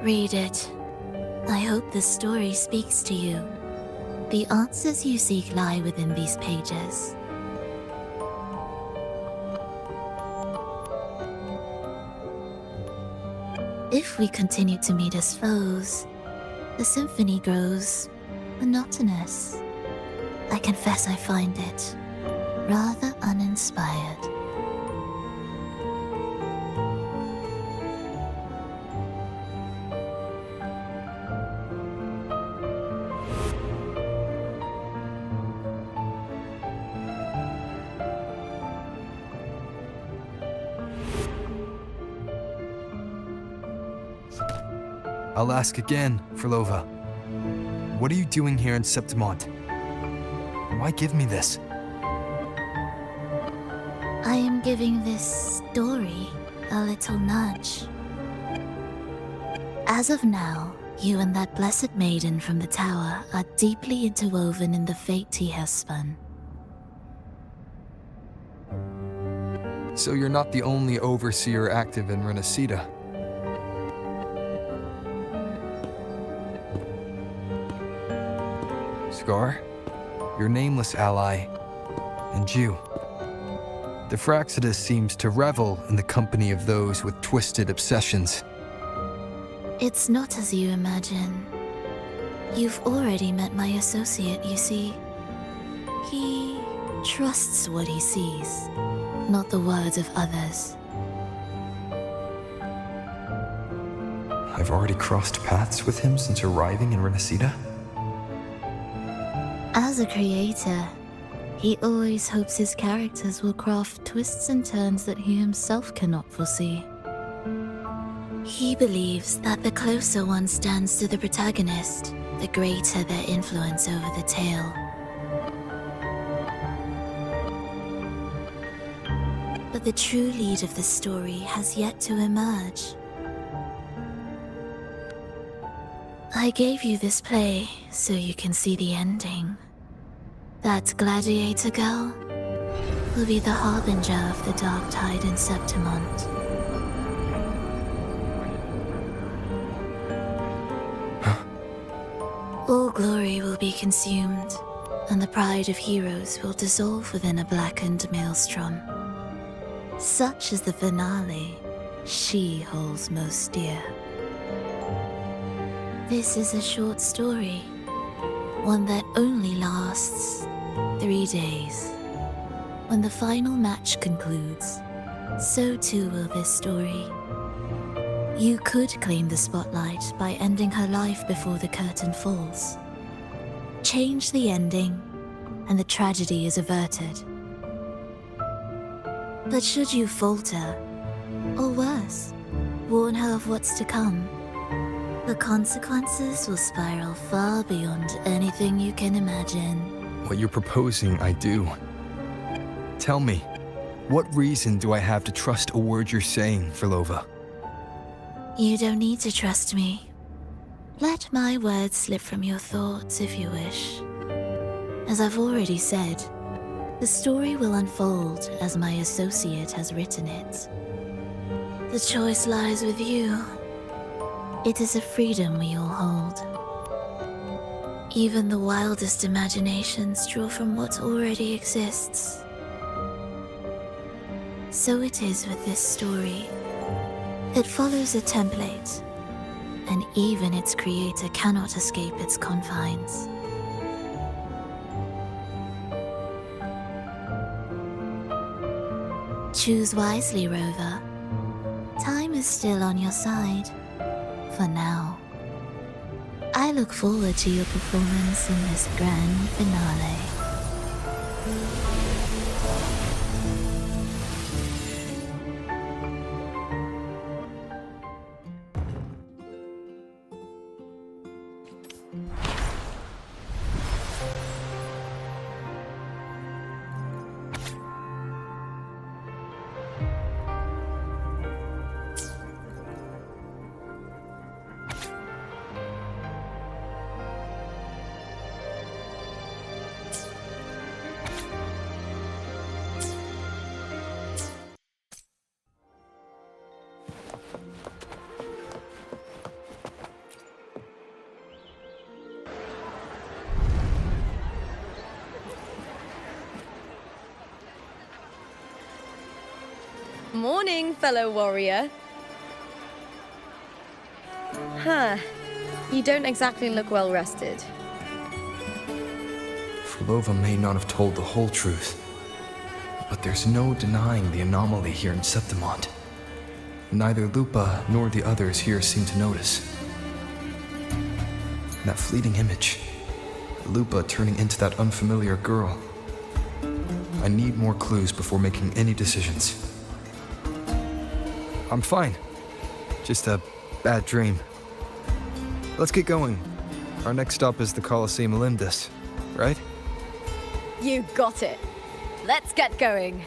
Read it. I hope the story speaks to you. The answers you seek lie within these pages. If we continue to meet as foes, the symphony grows monotonous. I confess I find it rather uninspired. I'll ask again, Frolova. What are you doing here in Septimont? Why give me this? I am giving this story a little nudge. As of now, you and that blessed maiden from the tower are deeply interwoven in the fate he has spun. So you're not the only overseer active in Renacida. Scar, your nameless ally, and you. The Fraxidus seems to revel in the company of those with twisted obsessions. It's not as you imagine. You've already met my associate, you see. He trusts what he sees, not the words of others. I've already crossed paths with him since arriving in Renacida? As a creator, he always hopes his characters will craft twists and turns that he himself cannot foresee. He believes that the closer one stands to the protagonist, the greater their influence over the tale. But the true lead of the story has yet to emerge. I gave you this play so you can see the ending. That gladiator girl will be the harbinger of the dark tide in Septimont. All glory will be consumed, and the pride of heroes will dissolve within a blackened maelstrom. Such is the finale she holds most dear. This is a short story, one that only lasts 3 days. When the final match concludes, so too will this story. You could claim the spotlight by ending her life before the curtain falls. Change the ending, and the tragedy is averted. But should you falter, or worse, warn her of what's to come, the consequences will spiral far beyond anything you can imagine. What you're proposing, I do. Tell me, what reason do I have to trust a word you're saying, Firlova? You don't need to trust me. Let my words slip from your thoughts if you wish. As I've already said, the story will unfold as my associate has written it. The choice lies with you. It is a freedom we all hold. Even the wildest imaginations draw from what already exists. So it is with this story. It follows a template, and even its creator cannot escape its confines. Choose wisely, Rover. Time is still on your side. For now. I look forward to your performance in this grand finale. Morning, fellow warrior. Huh. You don't exactly look well rested. Firlova may not have told the whole truth, but there's no denying the anomaly here in Septimont. Neither Lupa nor the others here seem to notice. That fleeting image, Lupa turning into that unfamiliar girl. I need more clues before making any decisions. I'm fine. Just a bad dream. Let's get going. Our next stop is the Colosseum Olympus, right? You got it. Let's get going.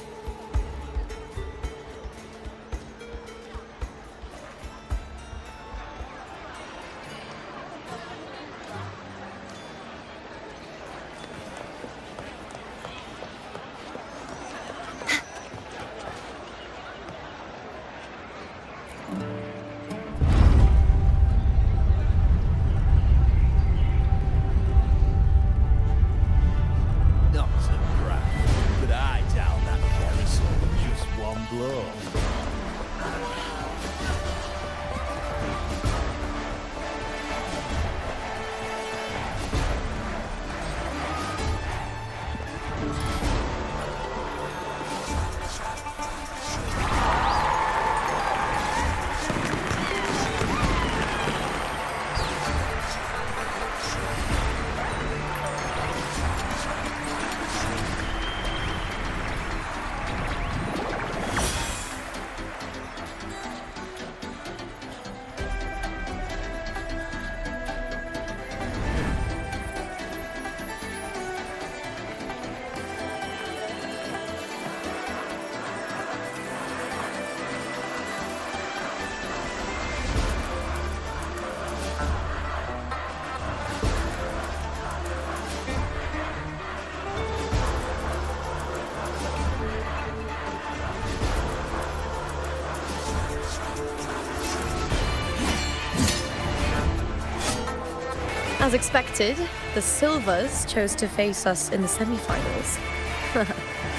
As expected, the Silvers chose to face us in the semi-finals.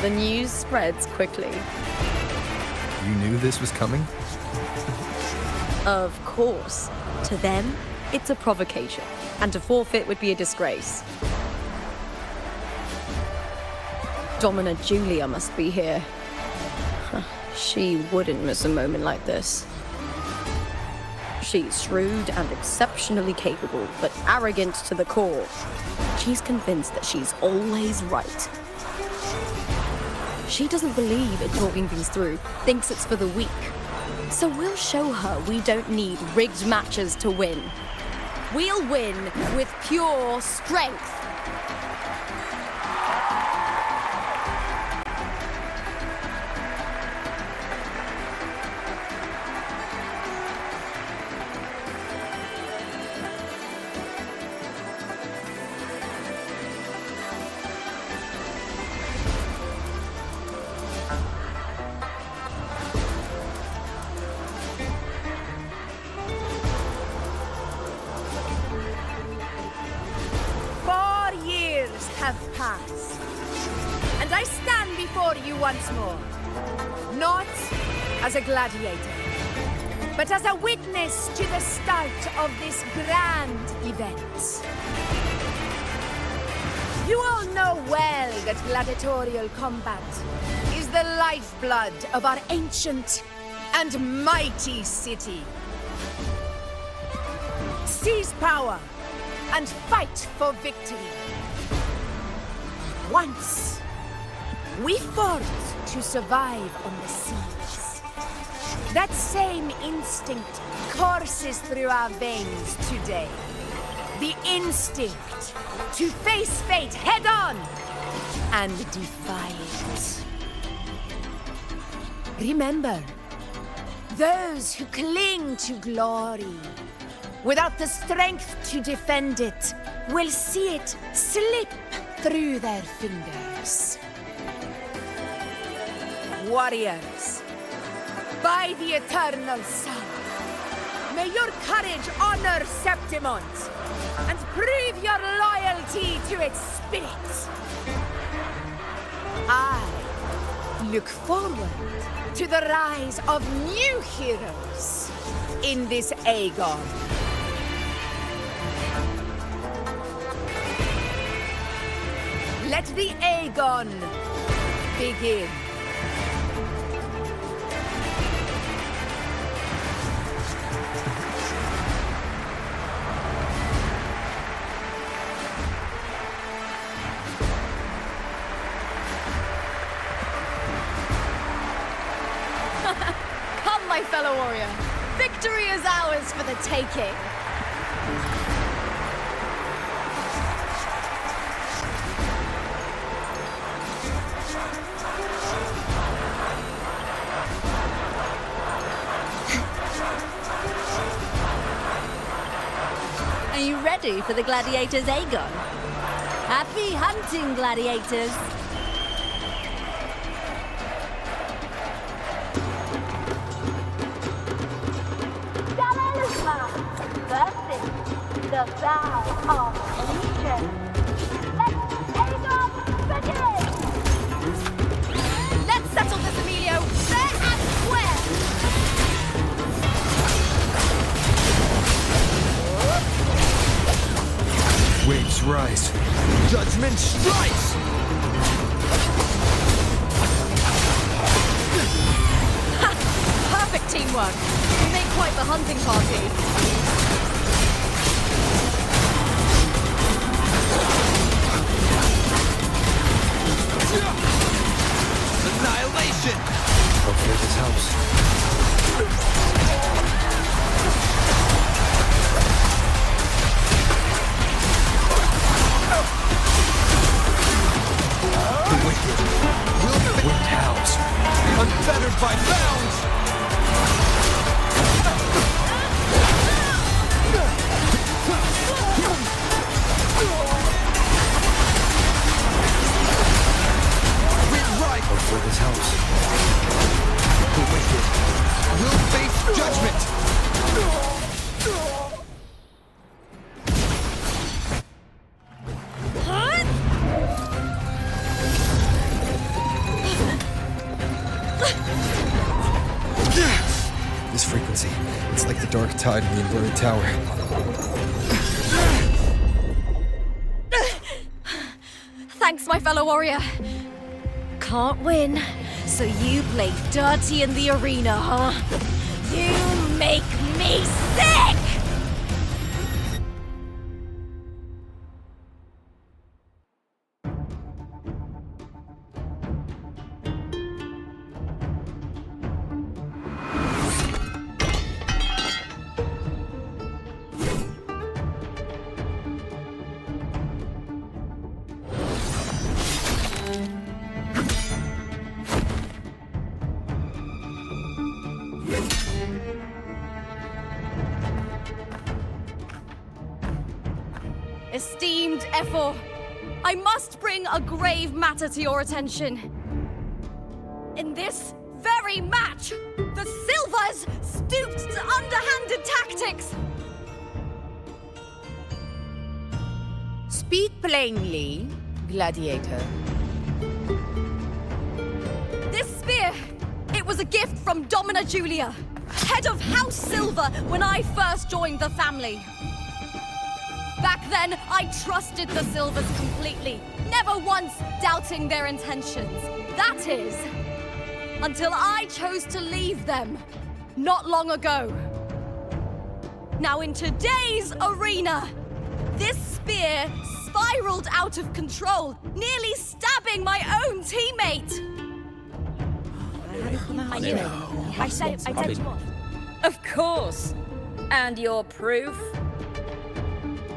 The news spreads quickly. You knew this was coming? Of course. To them, it's a provocation. And to forfeit would be a disgrace. Domina Julia must be here. She wouldn't miss a moment like this. She's shrewd and exceptionally capable, but arrogant to the core. She's convinced that she's always right. She doesn't believe in talking things through, thinks it's for the weak. So we'll show her we don't need rigged matches to win. We'll win with pure strength. Have passed, and I stand before you once more, not as a gladiator, but as a witness to the start of this grand event. You all know well that gladiatorial combat is the lifeblood of our ancient and mighty city. Seize power and fight for victory. Once, we fought to survive on the seas. That same instinct courses through our veins today. The instinct to face fate head-on and defy it. Remember, those who cling to glory without the strength to defend it will see it slip through their fingers. Warriors, by the eternal sun, may your courage honor Septimont and prove your loyalty to its spirit. I look forward to the rise of new heroes in this Aegon. Let the Aegon begin. Come, my fellow warrior. Victory is ours for the taking. Are you ready for the gladiators, Aegon? Happy hunting, gladiators! Versus the vow of allegiance. Let Aegon begin! Let's settle this, Emilio, fair and square! Waves rise. Judgment strikes! Ha! Perfect teamwork. We make quite the hunting party. Annihilation! Hopefully this helps. The wicked will be wind howls, unfettered by bounds! Hopefully this helps. The wicked will face judgment! tied in the inverted tower. Thanks, my fellow warrior. Can't win, so you play dirty in the arena, huh? You make me sick! Esteemed Ephor, I must bring a grave matter to your attention. In this very match, the Silvers stooped to underhanded tactics. Speak plainly, gladiator. This spear, it was a gift from Domina Julia, head of House Silver when I first joined the family. Back then, I trusted the Silvers completely, never once doubting their intentions. That is, until I chose to leave them, not long ago. Now in today's arena, this spear spiraled out of control, nearly stabbing my own teammate. I knew it. I said it was. Of course. And your proof?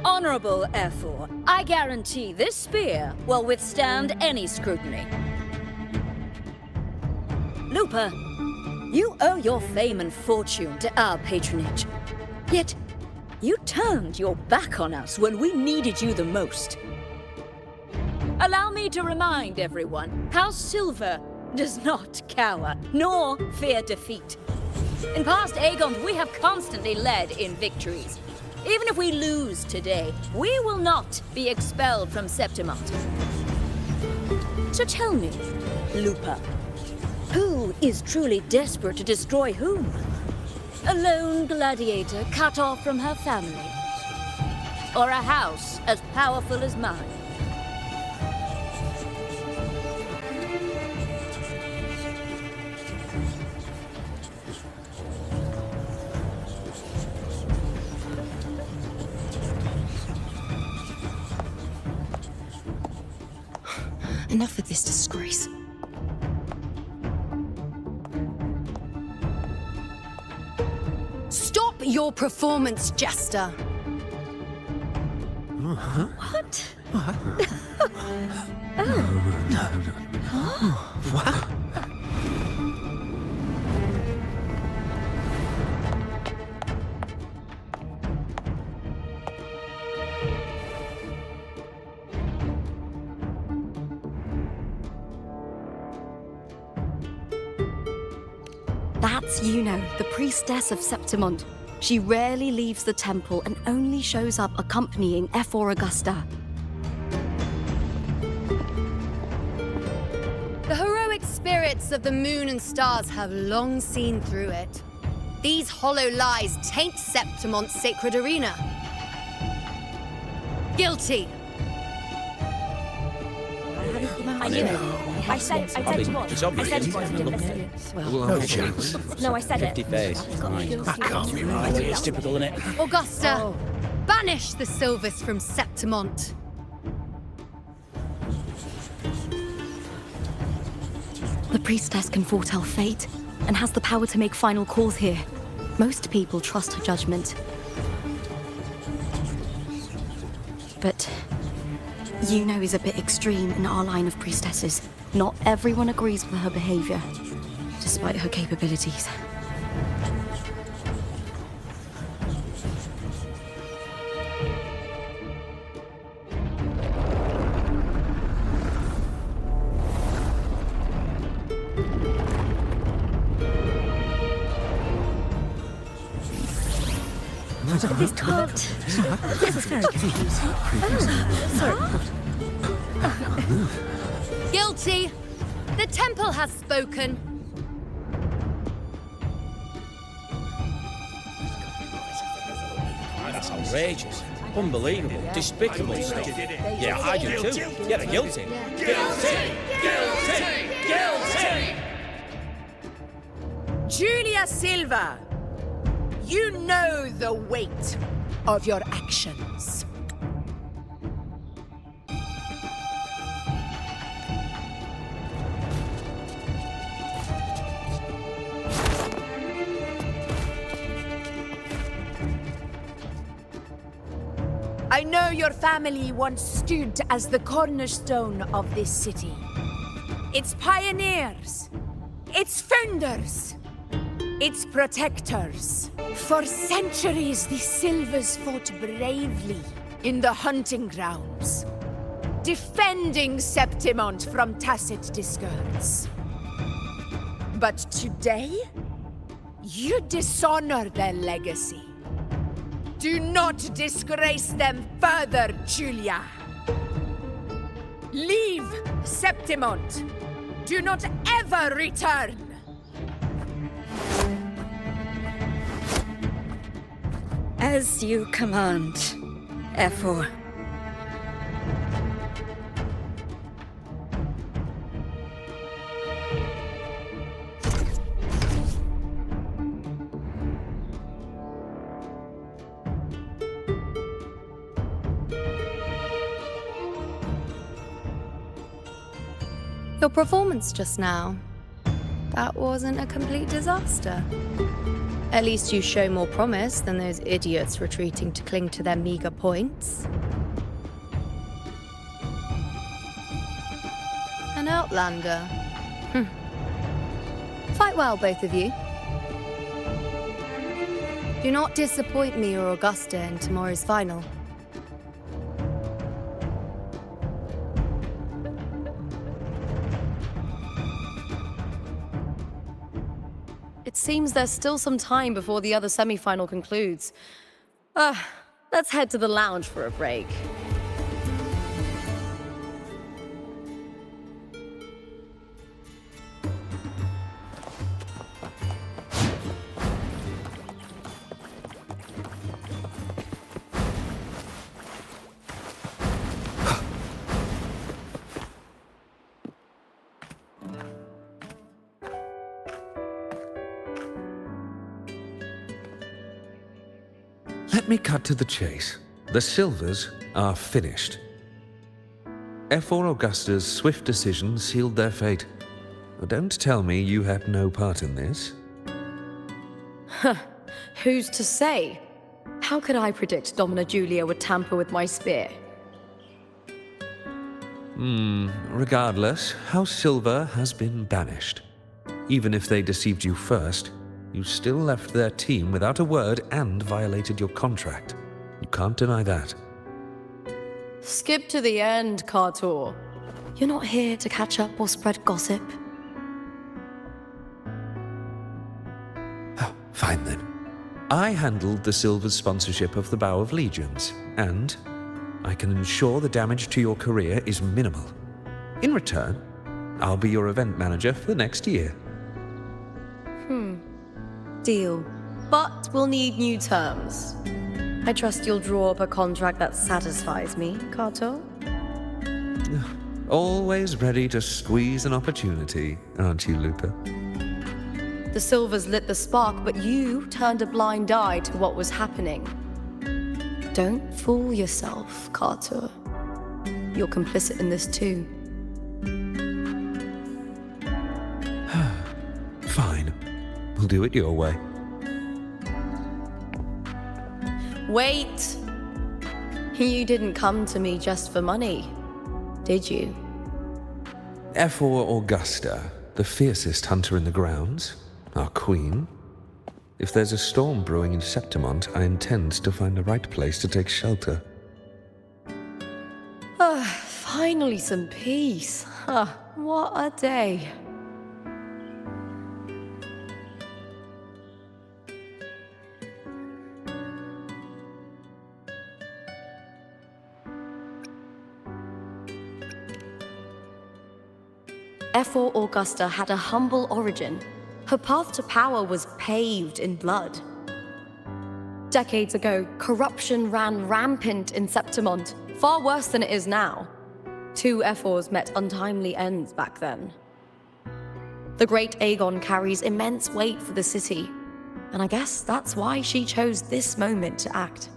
Honorable Ephor, I guarantee this spear will withstand any scrutiny. Lupa, you owe your fame and fortune to our patronage. Yet, you turned your back on us when we needed you the most. Allow me to remind everyone, House Silver does not cower, nor fear defeat. In past Aegons, we have constantly led in victories. Even if we lose today, we will not be expelled from Septimont. So tell me, Lupa, who is truly desperate to destroy whom? A lone gladiator cut off from her family? Or a house as powerful as mine? Enough of this disgrace. Stop your performance, Jester. What? What? That's Yuno, the priestess of Septimont. She rarely leaves the temple and only shows up accompanying Ephor Augusta. The heroic spirits of the moon and stars have long seen through it. These hollow lies taint Septimont's sacred arena. Guilty. I knew it. I said it was. It's obvious. I said it was. No chance. No, I said it. 50 face. That can't be right. It's typical, isn't it? Augusta, banish the Silvers from Septimont. The priestess can foretell fate and has the power to make final calls here. Most people trust her judgment. But Yuno is a bit extreme in our line of priestesses. Not everyone agrees with her behavior, despite her capabilities. This can't. This is very confusing. Guilty. The temple has spoken. Outrageous. Unbelievable. Despicable stuff. Yeah, I do too. Yeah, they're guilty. Guilty! Guilty! Guilty! Julia Silva, you know the weight of your actions. I know your family once stood as the cornerstone of this city. Its pioneers, its founders, its protectors. For centuries, the Silvers fought bravely in the hunting grounds, defending Septimont from tacit discords. But today, you dishonor their legacy. Do not disgrace them further, Julia. Leave Septimont. Do not ever return. As you command, F4. Your performance just now, that wasn't a complete disaster. At least you show more promise than those idiots retreating to cling to their meager points. An outlander. Fight well, both of you. Do not disappoint me or Augusta in tomorrow's final. It seems there's still some time before the other semi-final concludes. Let's head to the lounge for a break. Let me cut to the chase. The Silvers are finished. F4 Augusta's swift decision sealed their fate. Don't tell me you had no part in this. Who's to say? How could I predict Domina Julia would tamper with my spear? Regardless, House Silver has been banished. Even if they deceived you first, you still left their team without a word and violated your contract. You can't deny that. Skip to the end, Cartethyia. You're not here to catch up or spread gossip. Fine then. I handled the Silver's sponsorship of the Bow of Legions, and I can ensure the damage to your career is minimal. In return, I'll be your event manager for the next year. Deal. But we'll need new terms. I trust you'll draw up a contract that satisfies me, Cartethyia. Always ready to squeeze an opportunity, aren't you, Lupa? The Silvers lit the spark, but you turned a blind eye to what was happening. Don't fool yourself, Cartethyia. You're complicit in this too. Fine. We'll do it your way. Wait! You didn't come to me just for money, did you? F4 Augusta, the fiercest hunter in the grounds, our queen. If there's a storm brewing in Septimont, I intend to find the right place to take shelter. Finally some peace. What a day. F4 Augusta had a humble origin. Her path to power was paved in blood. decades ago, corruption ran rampant in Septimont, far worse than it is now. 2 Ephors met untimely ends back then. The great Aegon carries immense weight for the city, and I guess that's why she chose this moment to act.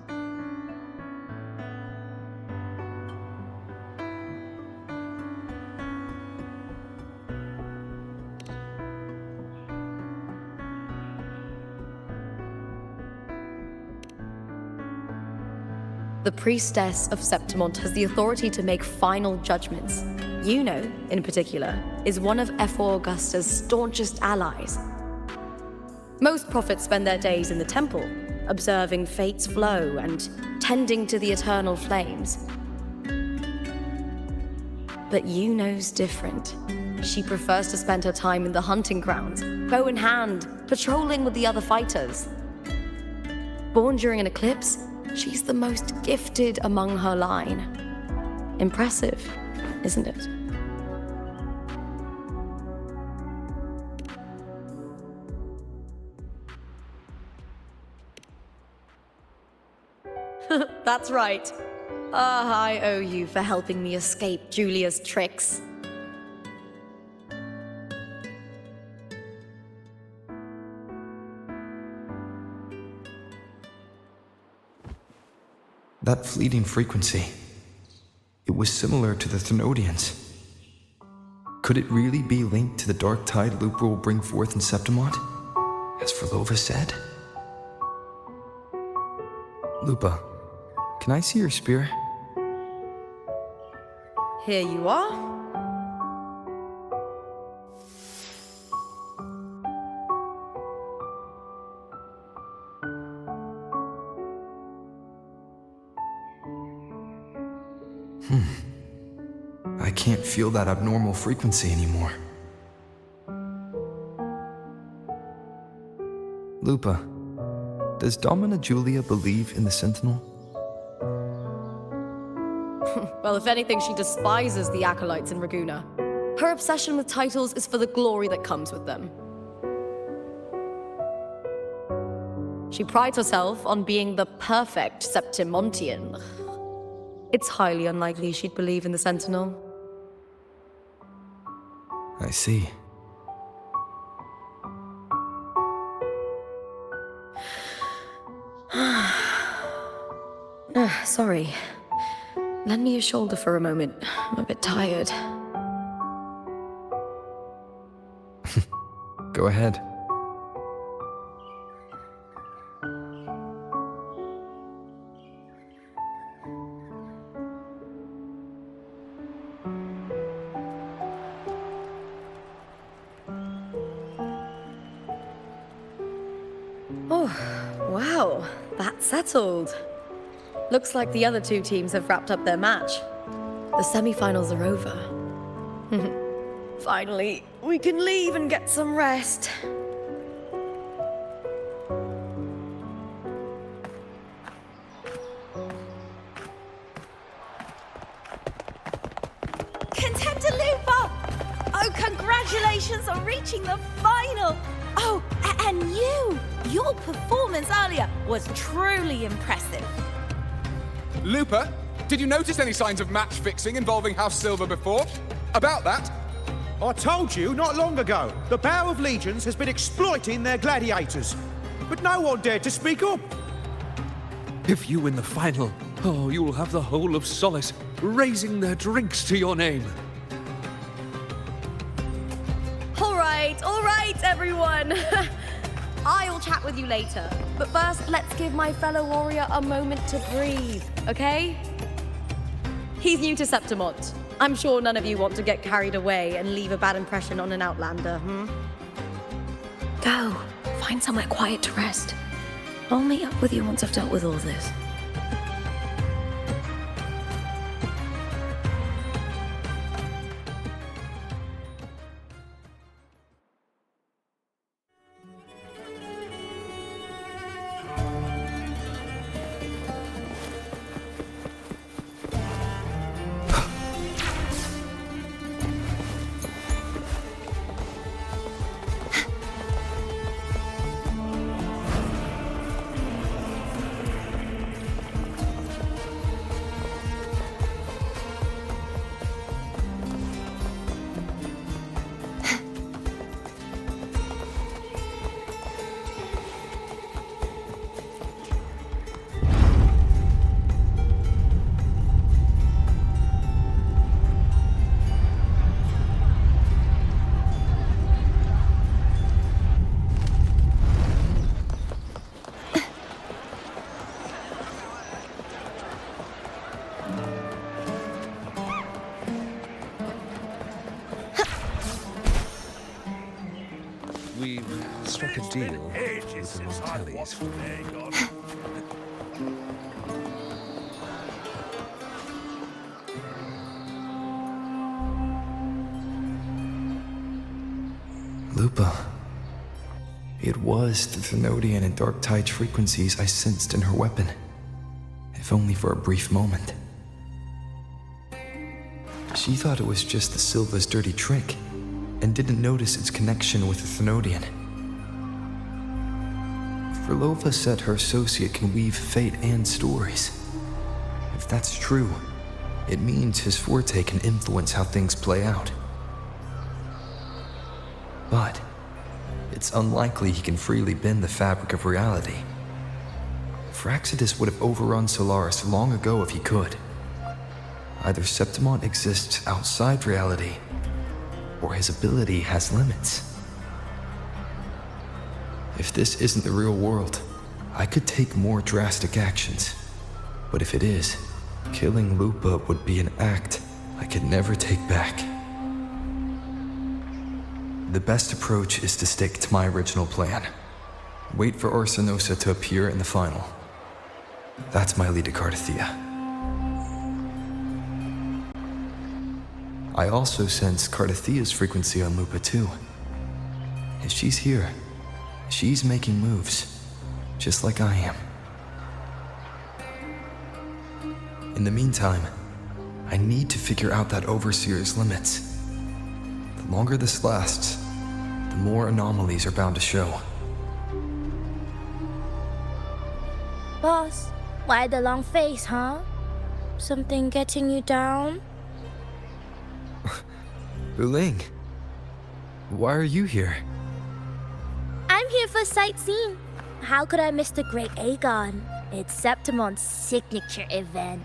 The priestess of Septimont has the authority to make final judgments. Yuno, in particular, is one of Ephor Augusta's staunchest allies. Most prophets spend their days in the temple, observing fate's flow and tending to the eternal flames. But Yuno's different. She prefers to spend her time in the hunting grounds, bow in hand, patrolling with the other fighters. Born during an eclipse, she's the most gifted among her line. Impressive, isn't it? That's right. I owe you for helping me escape Julia's tricks. That fleeting frequency, it was similar to the Thenodians. Could it really be linked to the dark tide Lupa will bring forth in Septimont, as Verlova said? Lupa, can I see your spear? Here you are. I can't feel that abnormal frequency anymore. Lupa, does Domina Julia believe in the Sentinel? Well, if anything, she despises the acolytes in Raguna. Her obsession with titles is for the glory that comes with them. She prides herself on being the perfect Septimontian. It's highly unlikely she'd believe in the Sentinel. I see. Sorry. Lend me your shoulder for a moment. I'm a bit tired. Go ahead. Oh, wow. That's settled. Looks like the other 2 teams have wrapped up their match. The semi-finals are over. Finally, we can leave and get some rest. Contender Lupa! Oh, congratulations on reaching the final! Oh, and your performance earlier was truly impressive. Lupa, did you notice any signs of match fixing involving House Silver before? About that? I told you not long ago, the Bow of Legions has been exploiting their gladiators. But no one dared to speak up. If you win the final, you'll have the whole of Solace raising their drinks to your name. All right, everyone. I'll chat with you later. But first, let's give my fellow warrior a moment to breathe, okay? He's new to Septimont. I'm sure none of you want to get carried away and leave a bad impression on an outlander, Go. Find somewhere quiet to rest. I'll meet up with you once I've dealt with all this. struck a deal with the Montellis. Lupa. It was the Thenodian and Dark Tide frequencies I sensed in her weapon, if only for a brief moment. She thought it was just the Silva's dirty trick, and didn't notice its connection with the Thenodian. Forlova said her associate can weave fate and stories. If that's true, it means his forte can influence how things play out. But it's unlikely he can freely bend the fabric of reality. Fraxidus would have overrun Solaris long ago if he could. Either Septimont exists outside reality, or his ability has limits. If this isn't the real world, I could take more drastic actions. But if it is, killing Lupa would be an act I could never take back. The best approach is to stick to my original plan. Wait for Arsinosa to appear in the final. That's my lead to Cartethyia. I also sense Cartethia's frequency on Lupa too. If she's here, she's making moves, just like I am. In the meantime, I need to figure out that Overseer's limits. The longer this lasts, the more anomalies are bound to show. Boss, why the long face, huh? Something getting you down? Buling, why are you here? I'm here for sightseeing. How could I miss the Great Aegon? It's Septimont's signature event.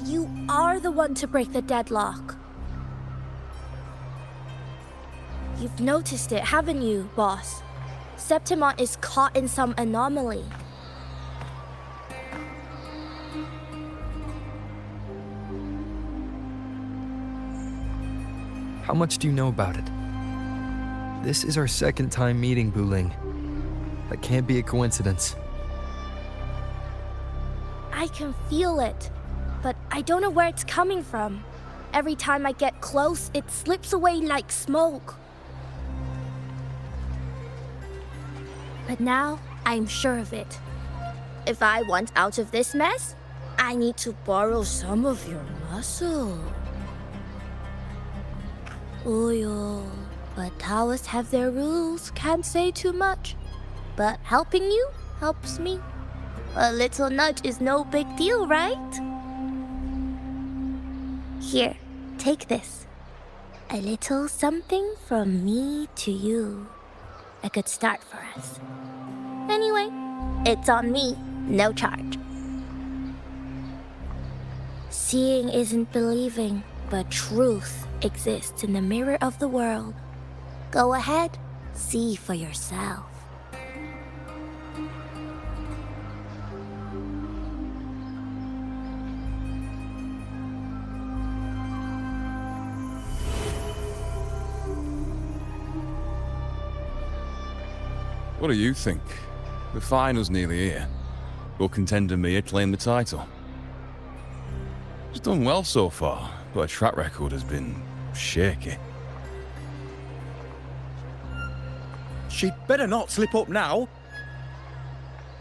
You are the one to break the deadlock. You've noticed it, haven't you, boss? Septimont is caught in some anomaly. How much do you know about it? This is our second time meeting, Buling. That can't be a coincidence. I can feel it, but I don't know where it's coming from. Every time I get close, it slips away like smoke. But now, I'm sure of it. If I want out of this mess, I need to borrow some of your muscle. Oyo, but Taoists have their rules, can't say too much. But helping you helps me. A little nudge is no big deal, right? Here, take this. A little something from me to you. A good start for us. Anyway, it's on me, no charge. Seeing isn't believing, but truth exists in the mirror of the world. Go ahead, see for yourself. What do you think? The final's nearly here. Will contender Mia claim the title? She's done well so far, but her track record has been shaky. She'd better not slip up now.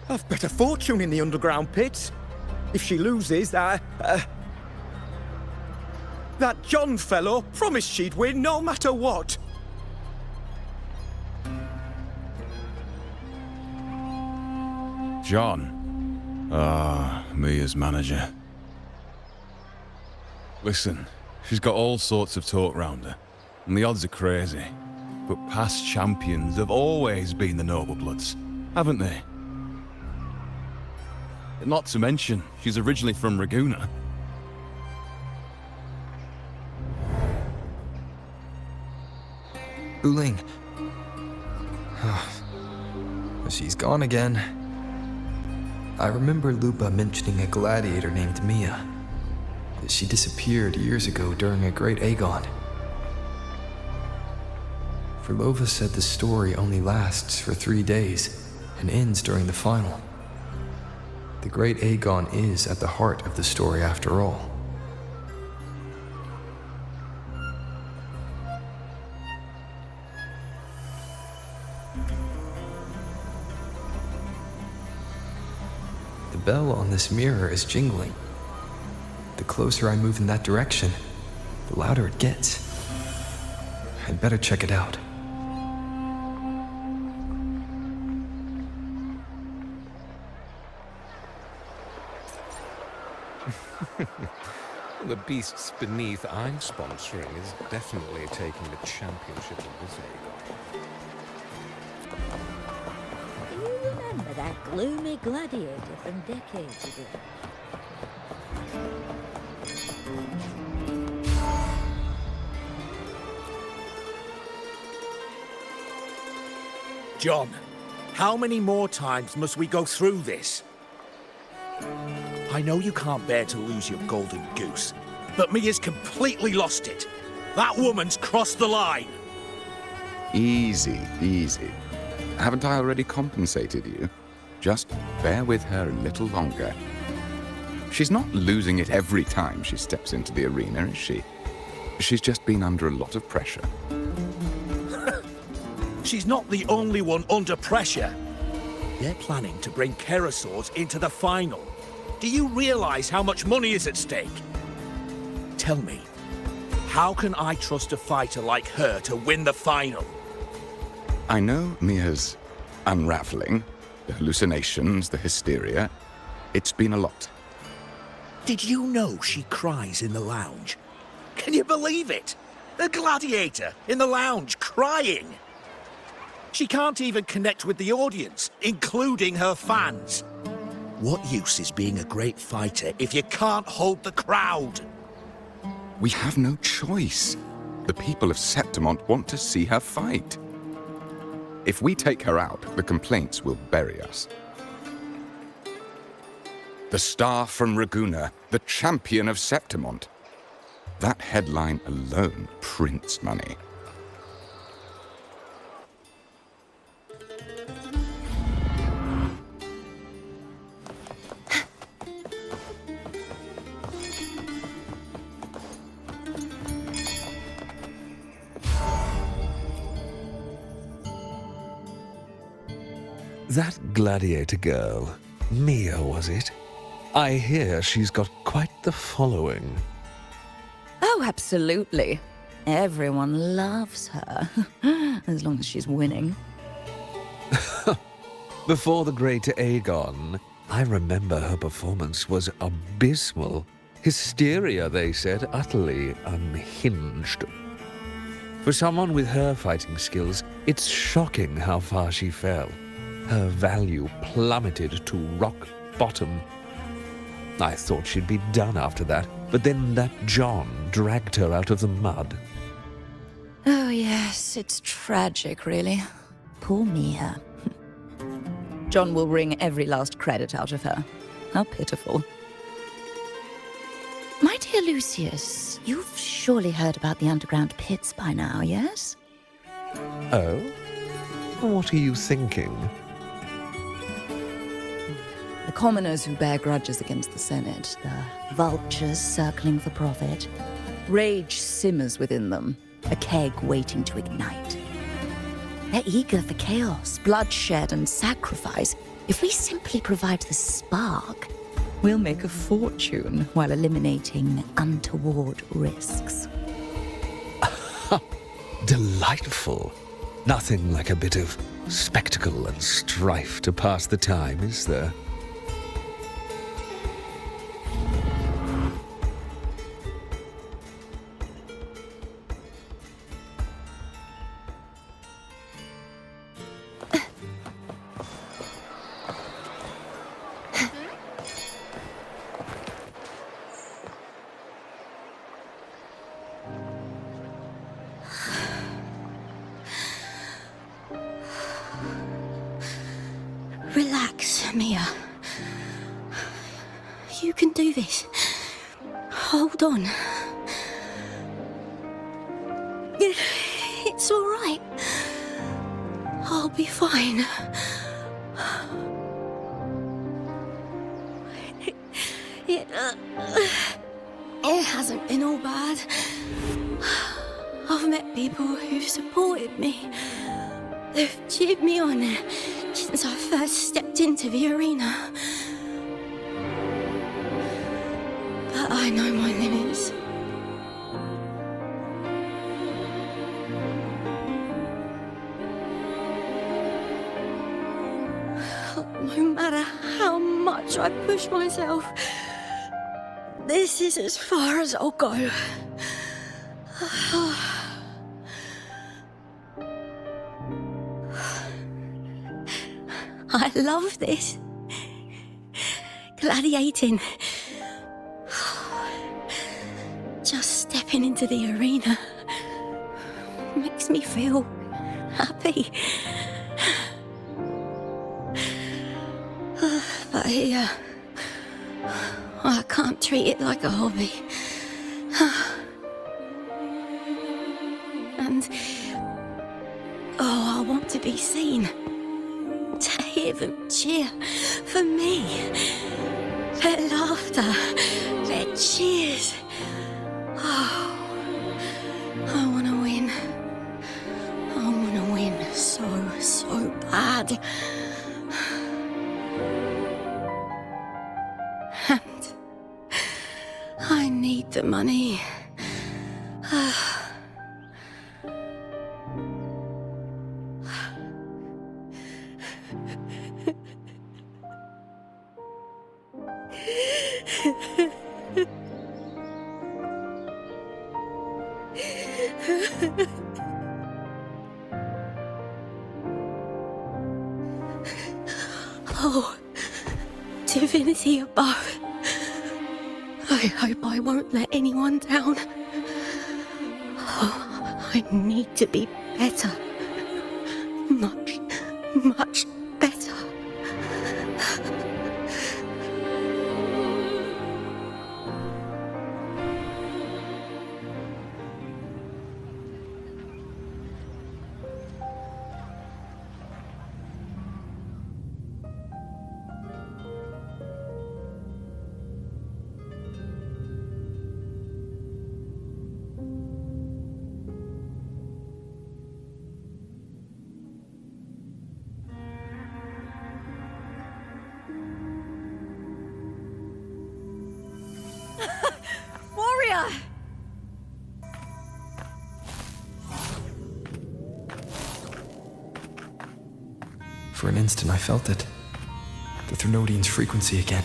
I've better fortune in the underground pits. If she loses, that John fellow promised she'd win no matter what. John? Ah, Mia's manager. Listen, she's got all sorts of talk round her, and the odds are crazy. But past champions have always been the noble bloods, haven't they? Not to mention, she's originally from Raguna. Uling. She's gone again. I remember Lupa mentioning a gladiator named Mia. She disappeared years ago during a great Aegon. Forlova said the story only lasts for 3 days and ends during the final. The great Aegon is at the heart of the story after all. The bell on this mirror is jingling. The closer I move in that direction, the louder it gets. I'd better check it out. The beasts beneath I'm sponsoring is definitely taking the championship of this Aegon. Do you remember that gloomy gladiator from decades ago? John, how many more times must we go through this? I know you can't bear to lose your golden goose, but Mia's completely lost it. That woman's crossed the line. Easy, easy. Haven't I already compensated you? Just bear with her a little longer. She's not losing it every time she steps into the arena, is she? She's just been under a lot of pressure. She's not the only one under pressure. They're planning to bring Kerasaurs into the final. Do you realize how much money is at stake? Tell me, how can I trust a fighter like her to win the final? I know Mia's unraveling, the hallucinations, the hysteria. It's been a lot. Did you know she cries in the lounge? Can you believe it? A gladiator in the lounge crying. She can't even connect with the audience, including her fans. What use is being a great fighter if you can't hold the crowd? We have no choice. The people of Septimont want to see her fight. If we take her out, the complaints will bury us. The star from Raguna, the champion of Septimont. That headline alone prints money. That gladiator girl, Mia, was it? I hear she's got quite the following. Oh, absolutely. Everyone loves her, as long as she's winning. Before the great Aegon, I remember her performance was abysmal. Hysteria, they said, utterly unhinged. For someone with her fighting skills, it's shocking how far she fell. Her value plummeted to rock bottom. I thought she'd be done after that, but then that John dragged her out of the mud. Oh, yes, it's tragic, really. Poor Mia. John will wring every last credit out of her. How pitiful. My dear Lucius, you've surely heard about the underground pits by now, yes? Oh? What are you thinking? The commoners who bear grudges against the Senate, the vultures circling for profit. Rage simmers within them, a keg waiting to ignite. They're eager for chaos, bloodshed, and sacrifice. If we simply provide the spark, we'll make a fortune while eliminating untoward risks. Delightful. Nothing like a bit of spectacle and strife to pass the time, is there? Mia. You can do this. Hold on. It's all right. I'll be fine. It hasn't been all bad. I've met people who've supported me. They've cheered me on since I first stepped into the arena. But I know my limits. No matter how much I push myself, this is as far as I'll go. I love this. Gladiating. Just stepping into the arena makes me feel happy. But here, I can't treat it like a hobby. And, I want to be seen. To hear them cheer for me. Their laughter, their cheers. Oh, I want to win. I want to win so bad. And I need the money. Oh, divinity above. I hope I won't let anyone down. Oh, I need to be better. Much better. Warrior! For an instant, I felt it. The Thrunodian's frequency again.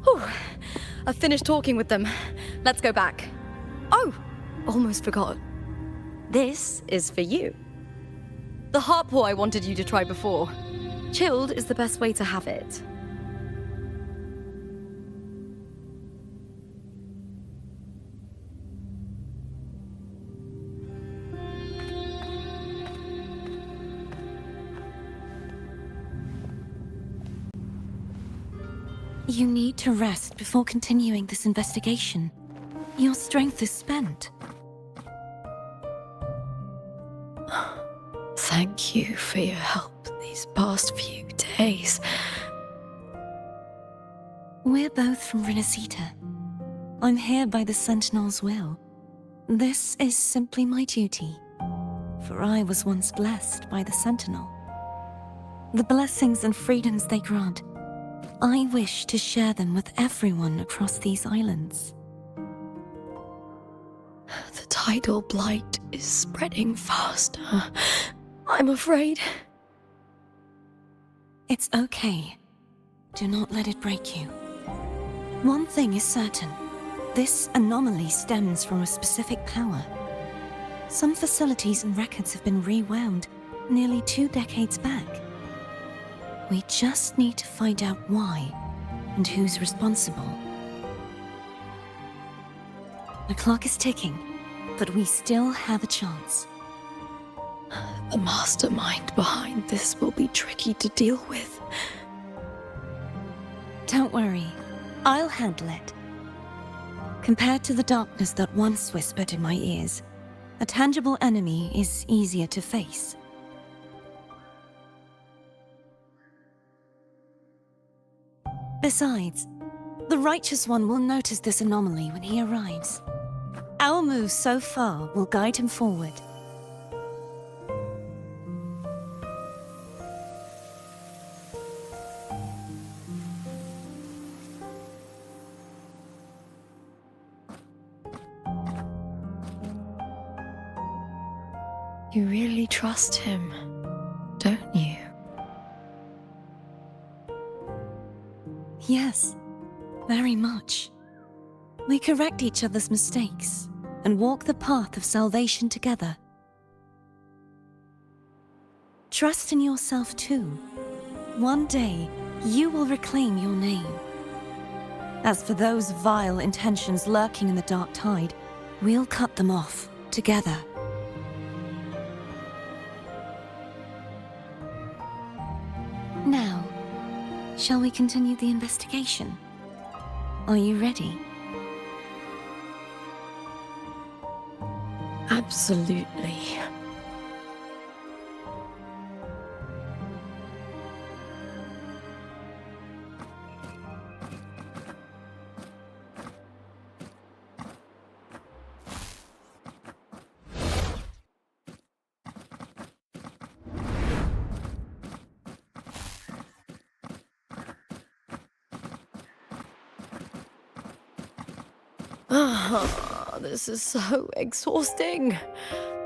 Whew. I've finished talking with them. Let's go back. Oh, almost forgot. This is for you. The heart pour I wanted you to try before. Chilled is the best way to have it. You need to rest before continuing this investigation. Your strength is spent. Thank you for your help these past few days. We're both from Renacita. I'm here by the Sentinel's will. This is simply my duty, for I was once blessed by the Sentinel. The blessings and freedoms they grant, I wish to share them with everyone across these islands. The tidal blight is spreading faster. I'm afraid. It's okay. Do not let it break you. One thing is certain. This anomaly stems from a specific power. Some facilities and records have been rewound nearly 2 decades back. We just need to find out why and who's responsible. The clock is ticking, but we still have a chance. The mastermind behind this will be tricky to deal with. Don't worry, I'll handle it. Compared to the darkness that once whispered in my ears, a tangible enemy is easier to face. Besides, the Righteous One will notice this anomaly when he arrives. Our moves so far will guide him forward. You really trust him, don't you? Yes, very much. We correct each other's mistakes and walk the path of salvation together. Trust in yourself too. One day, you will reclaim your name. As for those vile intentions lurking in the dark tide, we'll cut them off together. Now, shall we continue the investigation? Are you ready? Absolutely. This is so exhausting.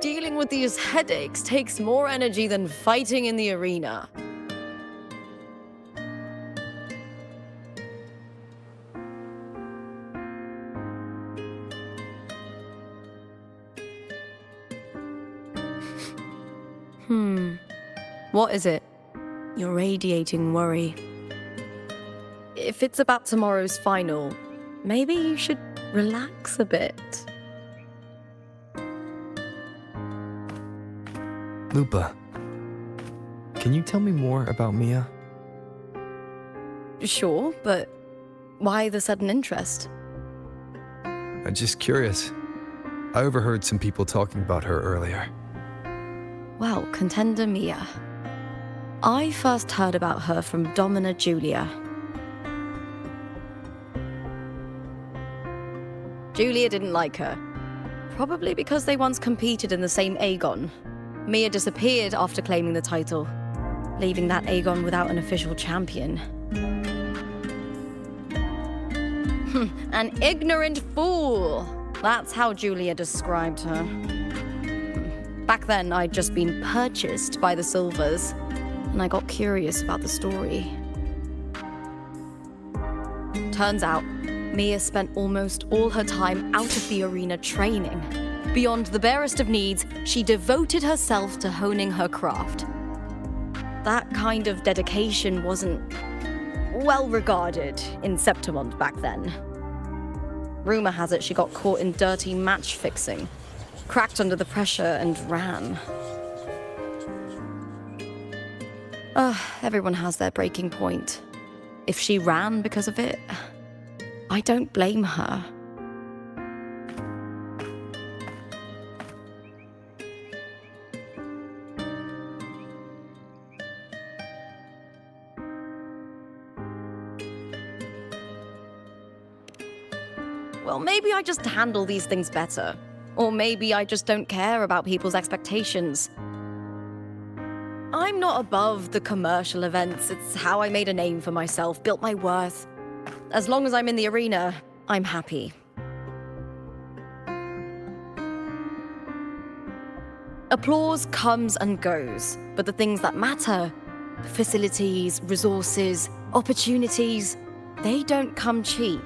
Dealing with these headaches takes more energy than fighting in the arena. What is it? You're radiating worry. If it's about tomorrow's final, maybe you should relax a bit. Lupa, can you tell me more about Mia? Sure, but why the sudden interest? I'm just curious. I overheard some people talking about her earlier. Well, contender Mia. I first heard about her from Domina Julia. Julia didn't like her. Probably because they once competed in the same Aegon. Mia disappeared after claiming the title, leaving that Aegon without an official champion. An ignorant fool! That's how Julia described her. Back then, I'd just been purchased by the Silvers, and I got curious about the story. Turns out, Mia spent almost all her time out of the arena training. Beyond the barest of needs, she devoted herself to honing her craft. That kind of dedication wasn't well regarded in Septimont back then. Rumor has it she got caught in dirty match fixing, cracked under the pressure and ran. Everyone has their breaking point. If she ran because of it, I don't blame her. Well, maybe I just handle these things better. Or maybe I just don't care about people's expectations. I'm not above the commercial events. It's how I made a name for myself, built my worth. As long as I'm in the arena, I'm happy. Applause comes and goes, but the things that matter, facilities, resources, opportunities, they don't come cheap.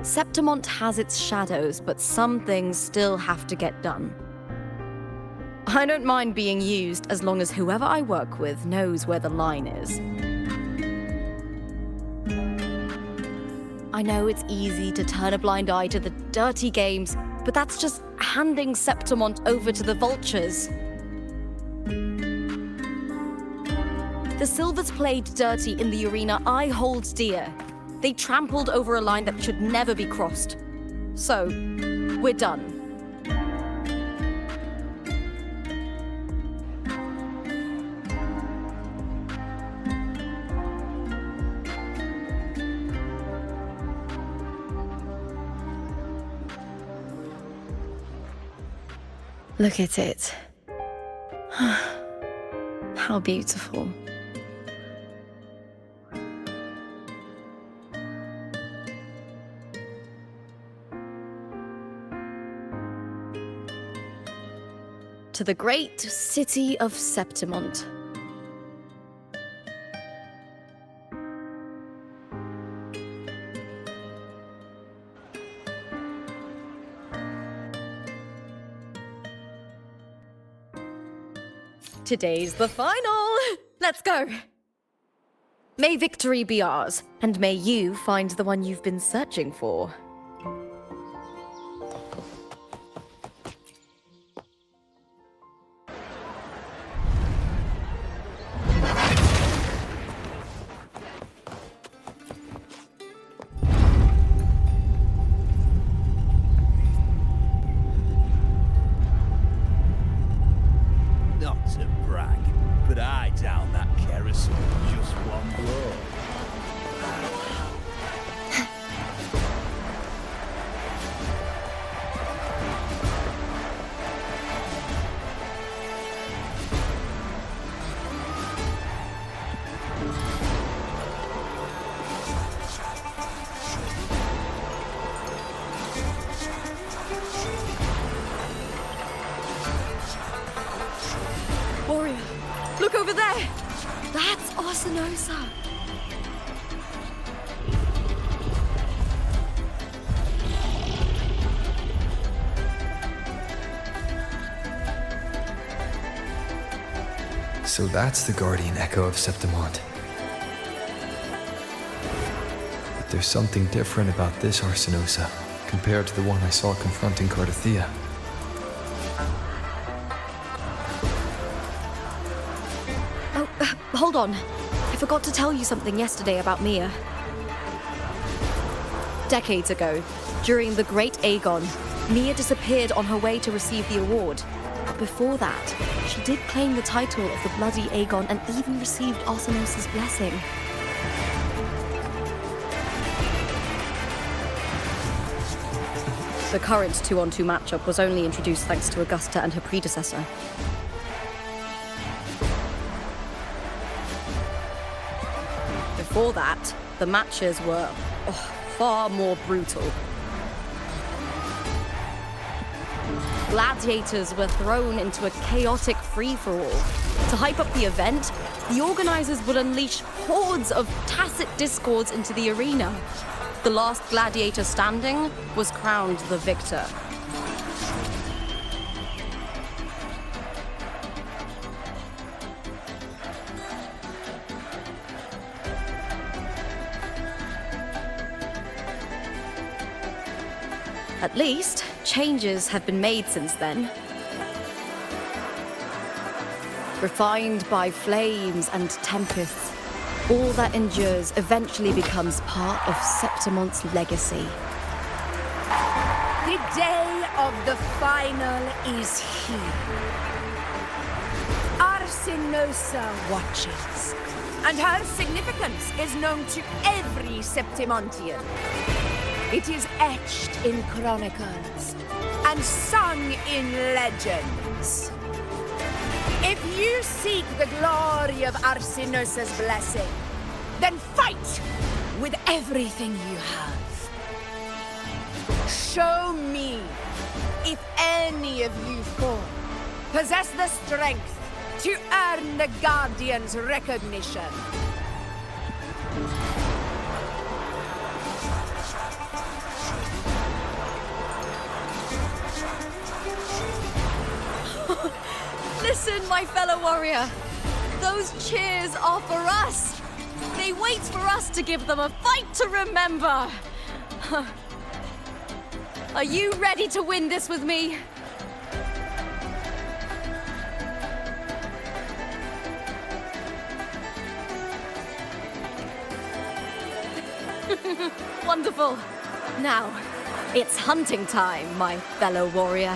Septimont has its shadows, but some things still have to get done. I don't mind being used as long as whoever I work with knows where the line is. I know it's easy to turn a blind eye to the dirty games, but that's just handing Septimont over to the vultures. The Silvers played dirty in the arena I hold dear. They trampled over a line that should never be crossed. So, we're done. Look at it. How beautiful. To the great city of Septimont. Today's the final! Let's go! May victory be ours, and may you find the one you've been searching for. Not to brag, but I downed that kerosene with just one blow. Warrior, look over there! That's Arsinosa! So that's the guardian echo of Septimont. But there's something different about this Arsinosa compared to the one I saw confronting Cartethyia. Hold on. I forgot to tell you something yesterday about Mia. Decades ago, during the Great Aegon, Mia disappeared on her way to receive the award. But before that, she did claim the title of the Bloody Aegon and even received Arsinosa's blessing. The current 2-on-2 matchup was only introduced thanks to Augusta and her predecessor. Before that, the matches were far more brutal. Gladiators were thrown into a chaotic free-for-all. To hype up the event, the organizers would unleash hordes of tacit discords into the arena. The last gladiator standing was crowned the victor. At least, changes have been made since then. Refined by flames and tempests, all that endures eventually becomes part of Septimont's legacy. The day of the final is here. Arsinosa watches, and her significance is known to every Septimontian. It is etched in chronicles and sung in legends. If you seek the glory of Arsinosa's blessing, then fight with everything you have. Show me if any of you four possess the strength to earn the Guardian's recognition. Listen, my fellow warrior. Those cheers are for us. They wait for us to give them a fight to remember. Are you ready to win this with me? wonderful. Now, it's hunting time, my fellow warrior.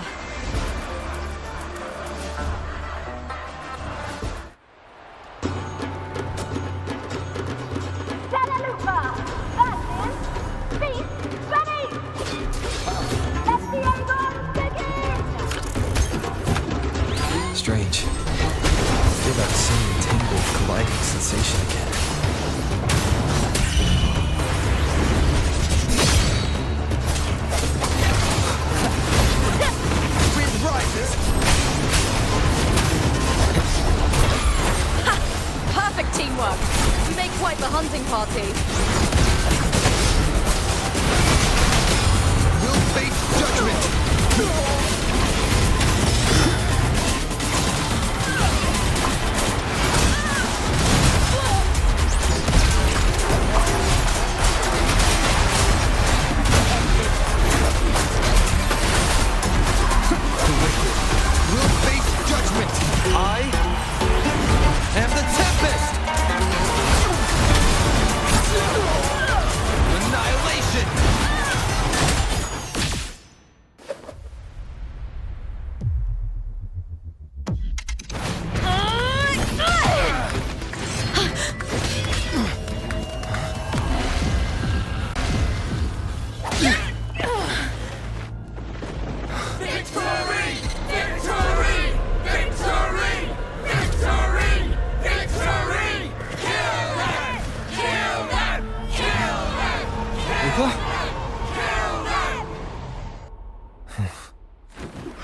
Strange. I feel that same tangled, colliding sensation again. Wind rises! Ha! Perfect teamwork! You make quite the hunting party. We'll face judgment!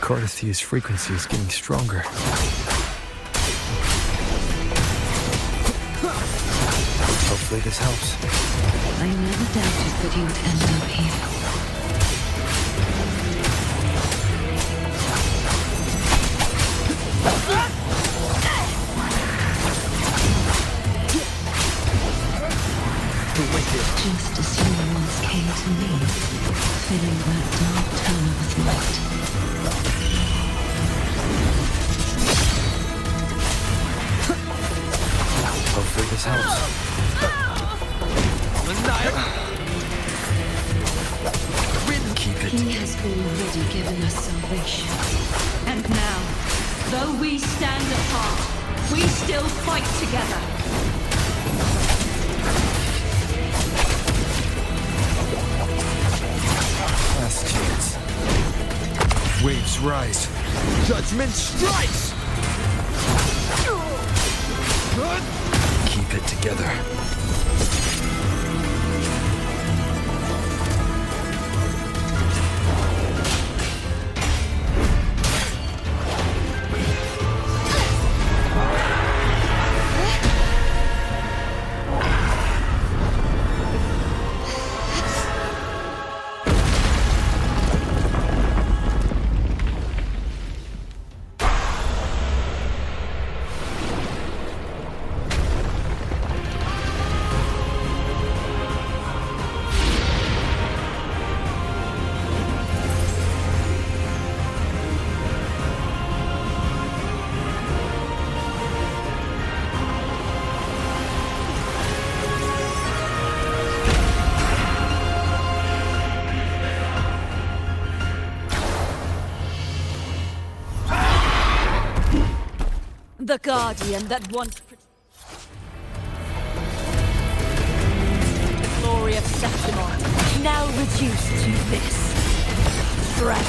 Cartethia's frequency is getting stronger. Hopefully this helps. I never doubted that you would end up here. Just as you once came to me, filling that dark tunnel with light. Hopefully this helps. Keep it. He has already given us salvation. And now, though we stand apart, we still fight together. Last chance. Waves rise. Judgment strikes! Keep it together. The guardian that once the glory of Septimon, now reduced to this. Tragic.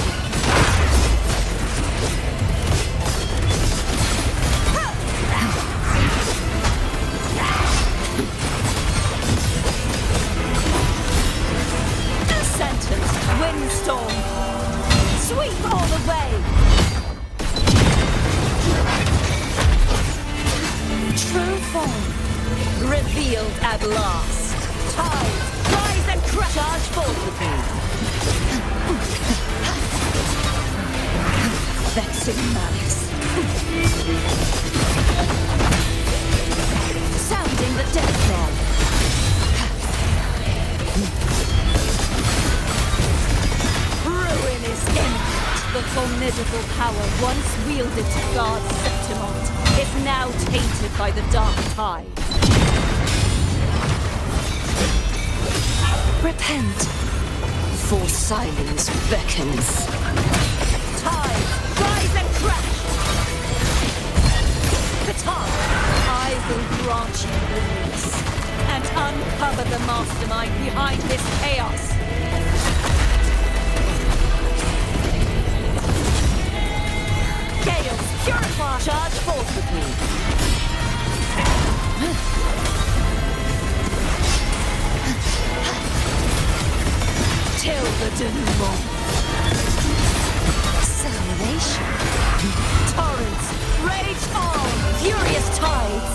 Sentence, windstorm. Sweep all the way. True form, revealed at last. Tide, rise and crash. Charge forth with me. Vexing malice. Sounding the death knell. Ruin is imminent. The formidable power once wielded to guard Septimon is now tainted by the dark tide. Repent, for silence beckons. Tide, rise and crash! Katar, I will grant you release and uncover the mastermind behind this chaos. Gales, purify! Charge forth with me. Till the denouement. Salvation. Torrents, rage on! Furious tides,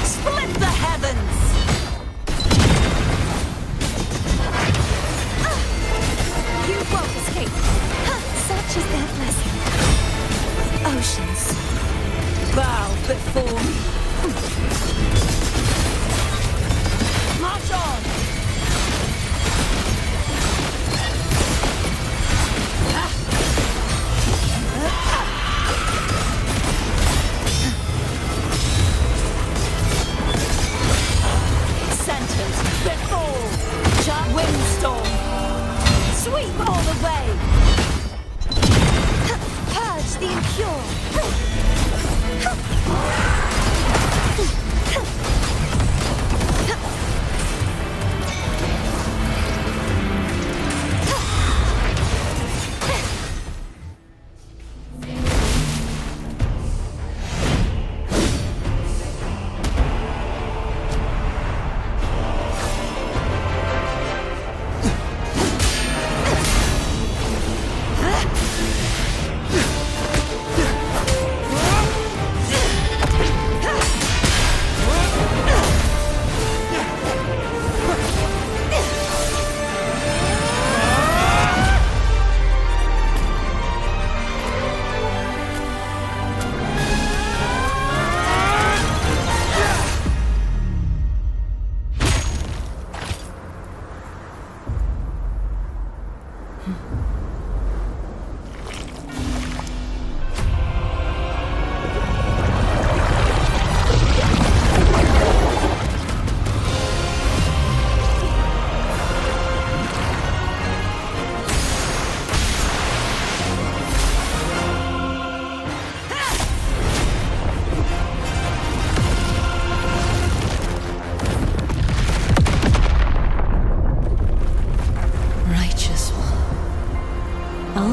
split the heavens! You won't escape. Such is their blessing. Oceans, bow before me. March on! Sentence, before! Windstorm! Sweep all the way! Purge the impure!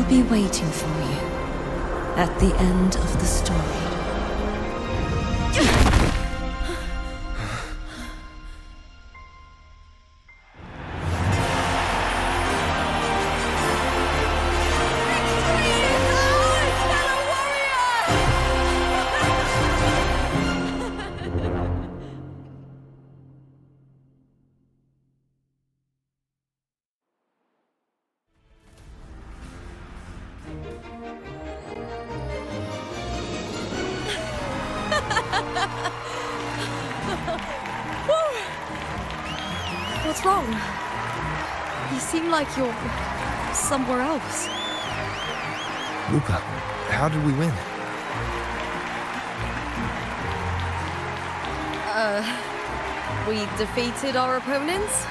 Be waiting for you at the end of the story. What's wrong? You seem like you're somewhere else. Lupa, how did we win? We defeated our opponents?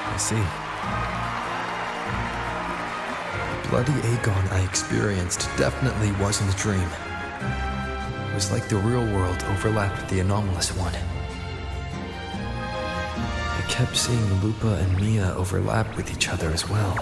I see. The bloody Aegon I experienced definitely wasn't a dream. It was like the real world overlapped with the anomalous one. I kept seeing Lupa and Mia overlap with each other as well.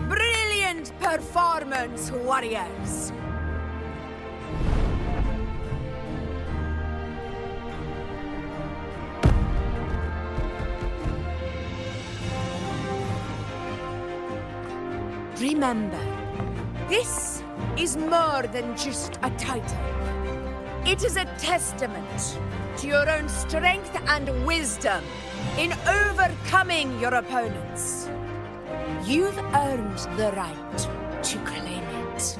Brilliant performance, warriors! Remember, this is more than just a title. It is a testament to your own strength and wisdom in overcoming your opponents. You've earned the right to claim it.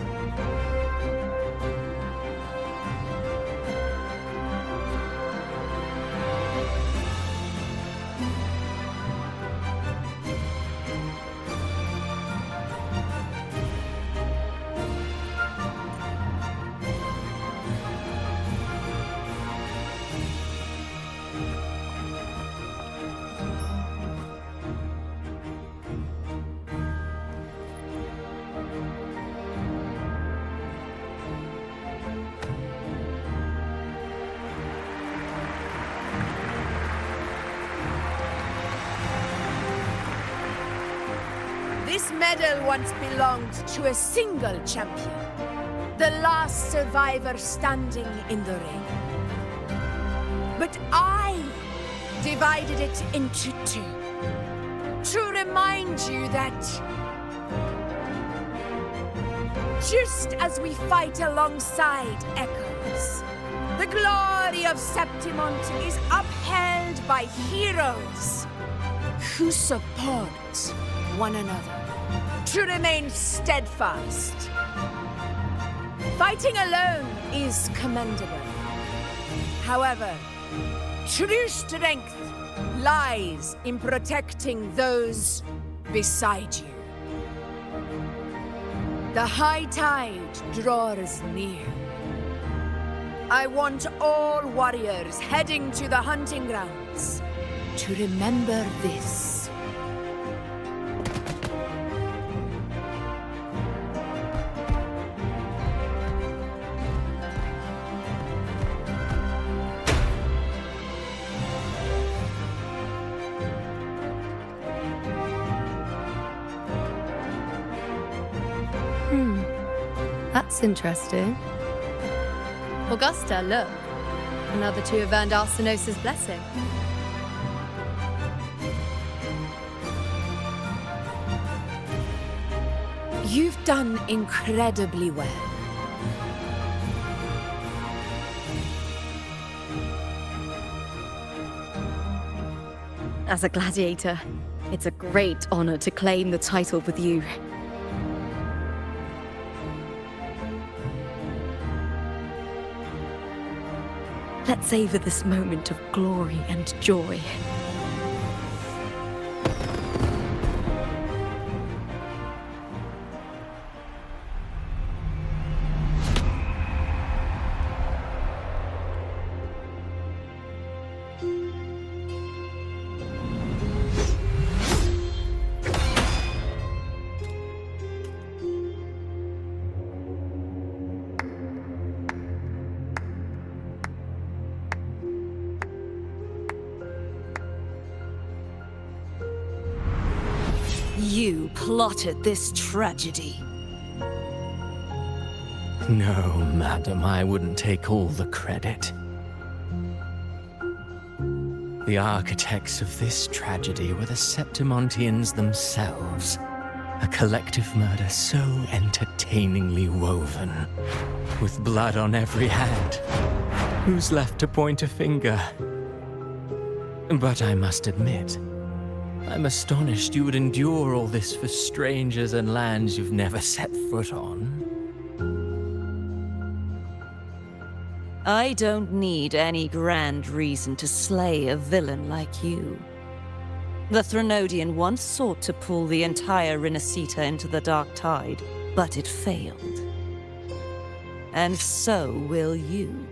medal once belonged to a single champion, the last survivor standing in the ring. But I divided it into two, to remind you that just as we fight alongside echoes, the glory of Septimont is upheld by heroes who support one another, to remain steadfast. Fighting alone is commendable. However, true strength lies in protecting those beside you. The high tide draws near. I want all warriors heading to the hunting grounds to remember this. That's interesting. Augusta, look. Another two have earned Arsinosa's blessing. You've done incredibly well. As a gladiator, it's a great honor to claim the title with you. Let's savor this moment of glory and joy. You plotted this tragedy. No, madam, I wouldn't take all the credit. The architects of this tragedy were the Septimontians themselves. A collective murder so entertainingly woven, with blood on every hand. Who's left to point a finger? But I must admit, I'm astonished you would endure all this for strangers and lands you've never set foot on. I don't need any grand reason to slay a villain like you. The Threnodian once sought to pull the entire Renacita into the Dark Tide, but it failed. And so will you.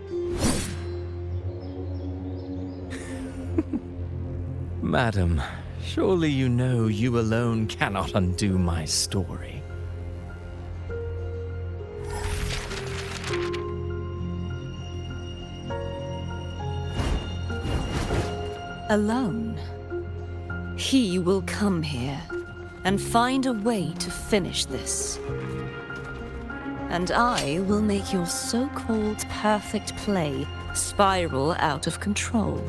Madam, surely you know you alone cannot undo my story. Alone. He will come here and find a way to finish this. And I will make your so-called perfect play spiral out of control.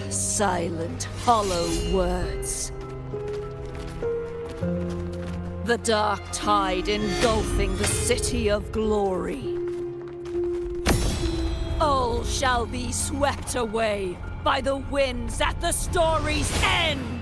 Silent, hollow words. The dark tide engulfing the city of glory. All shall be swept away by the winds at the story's end!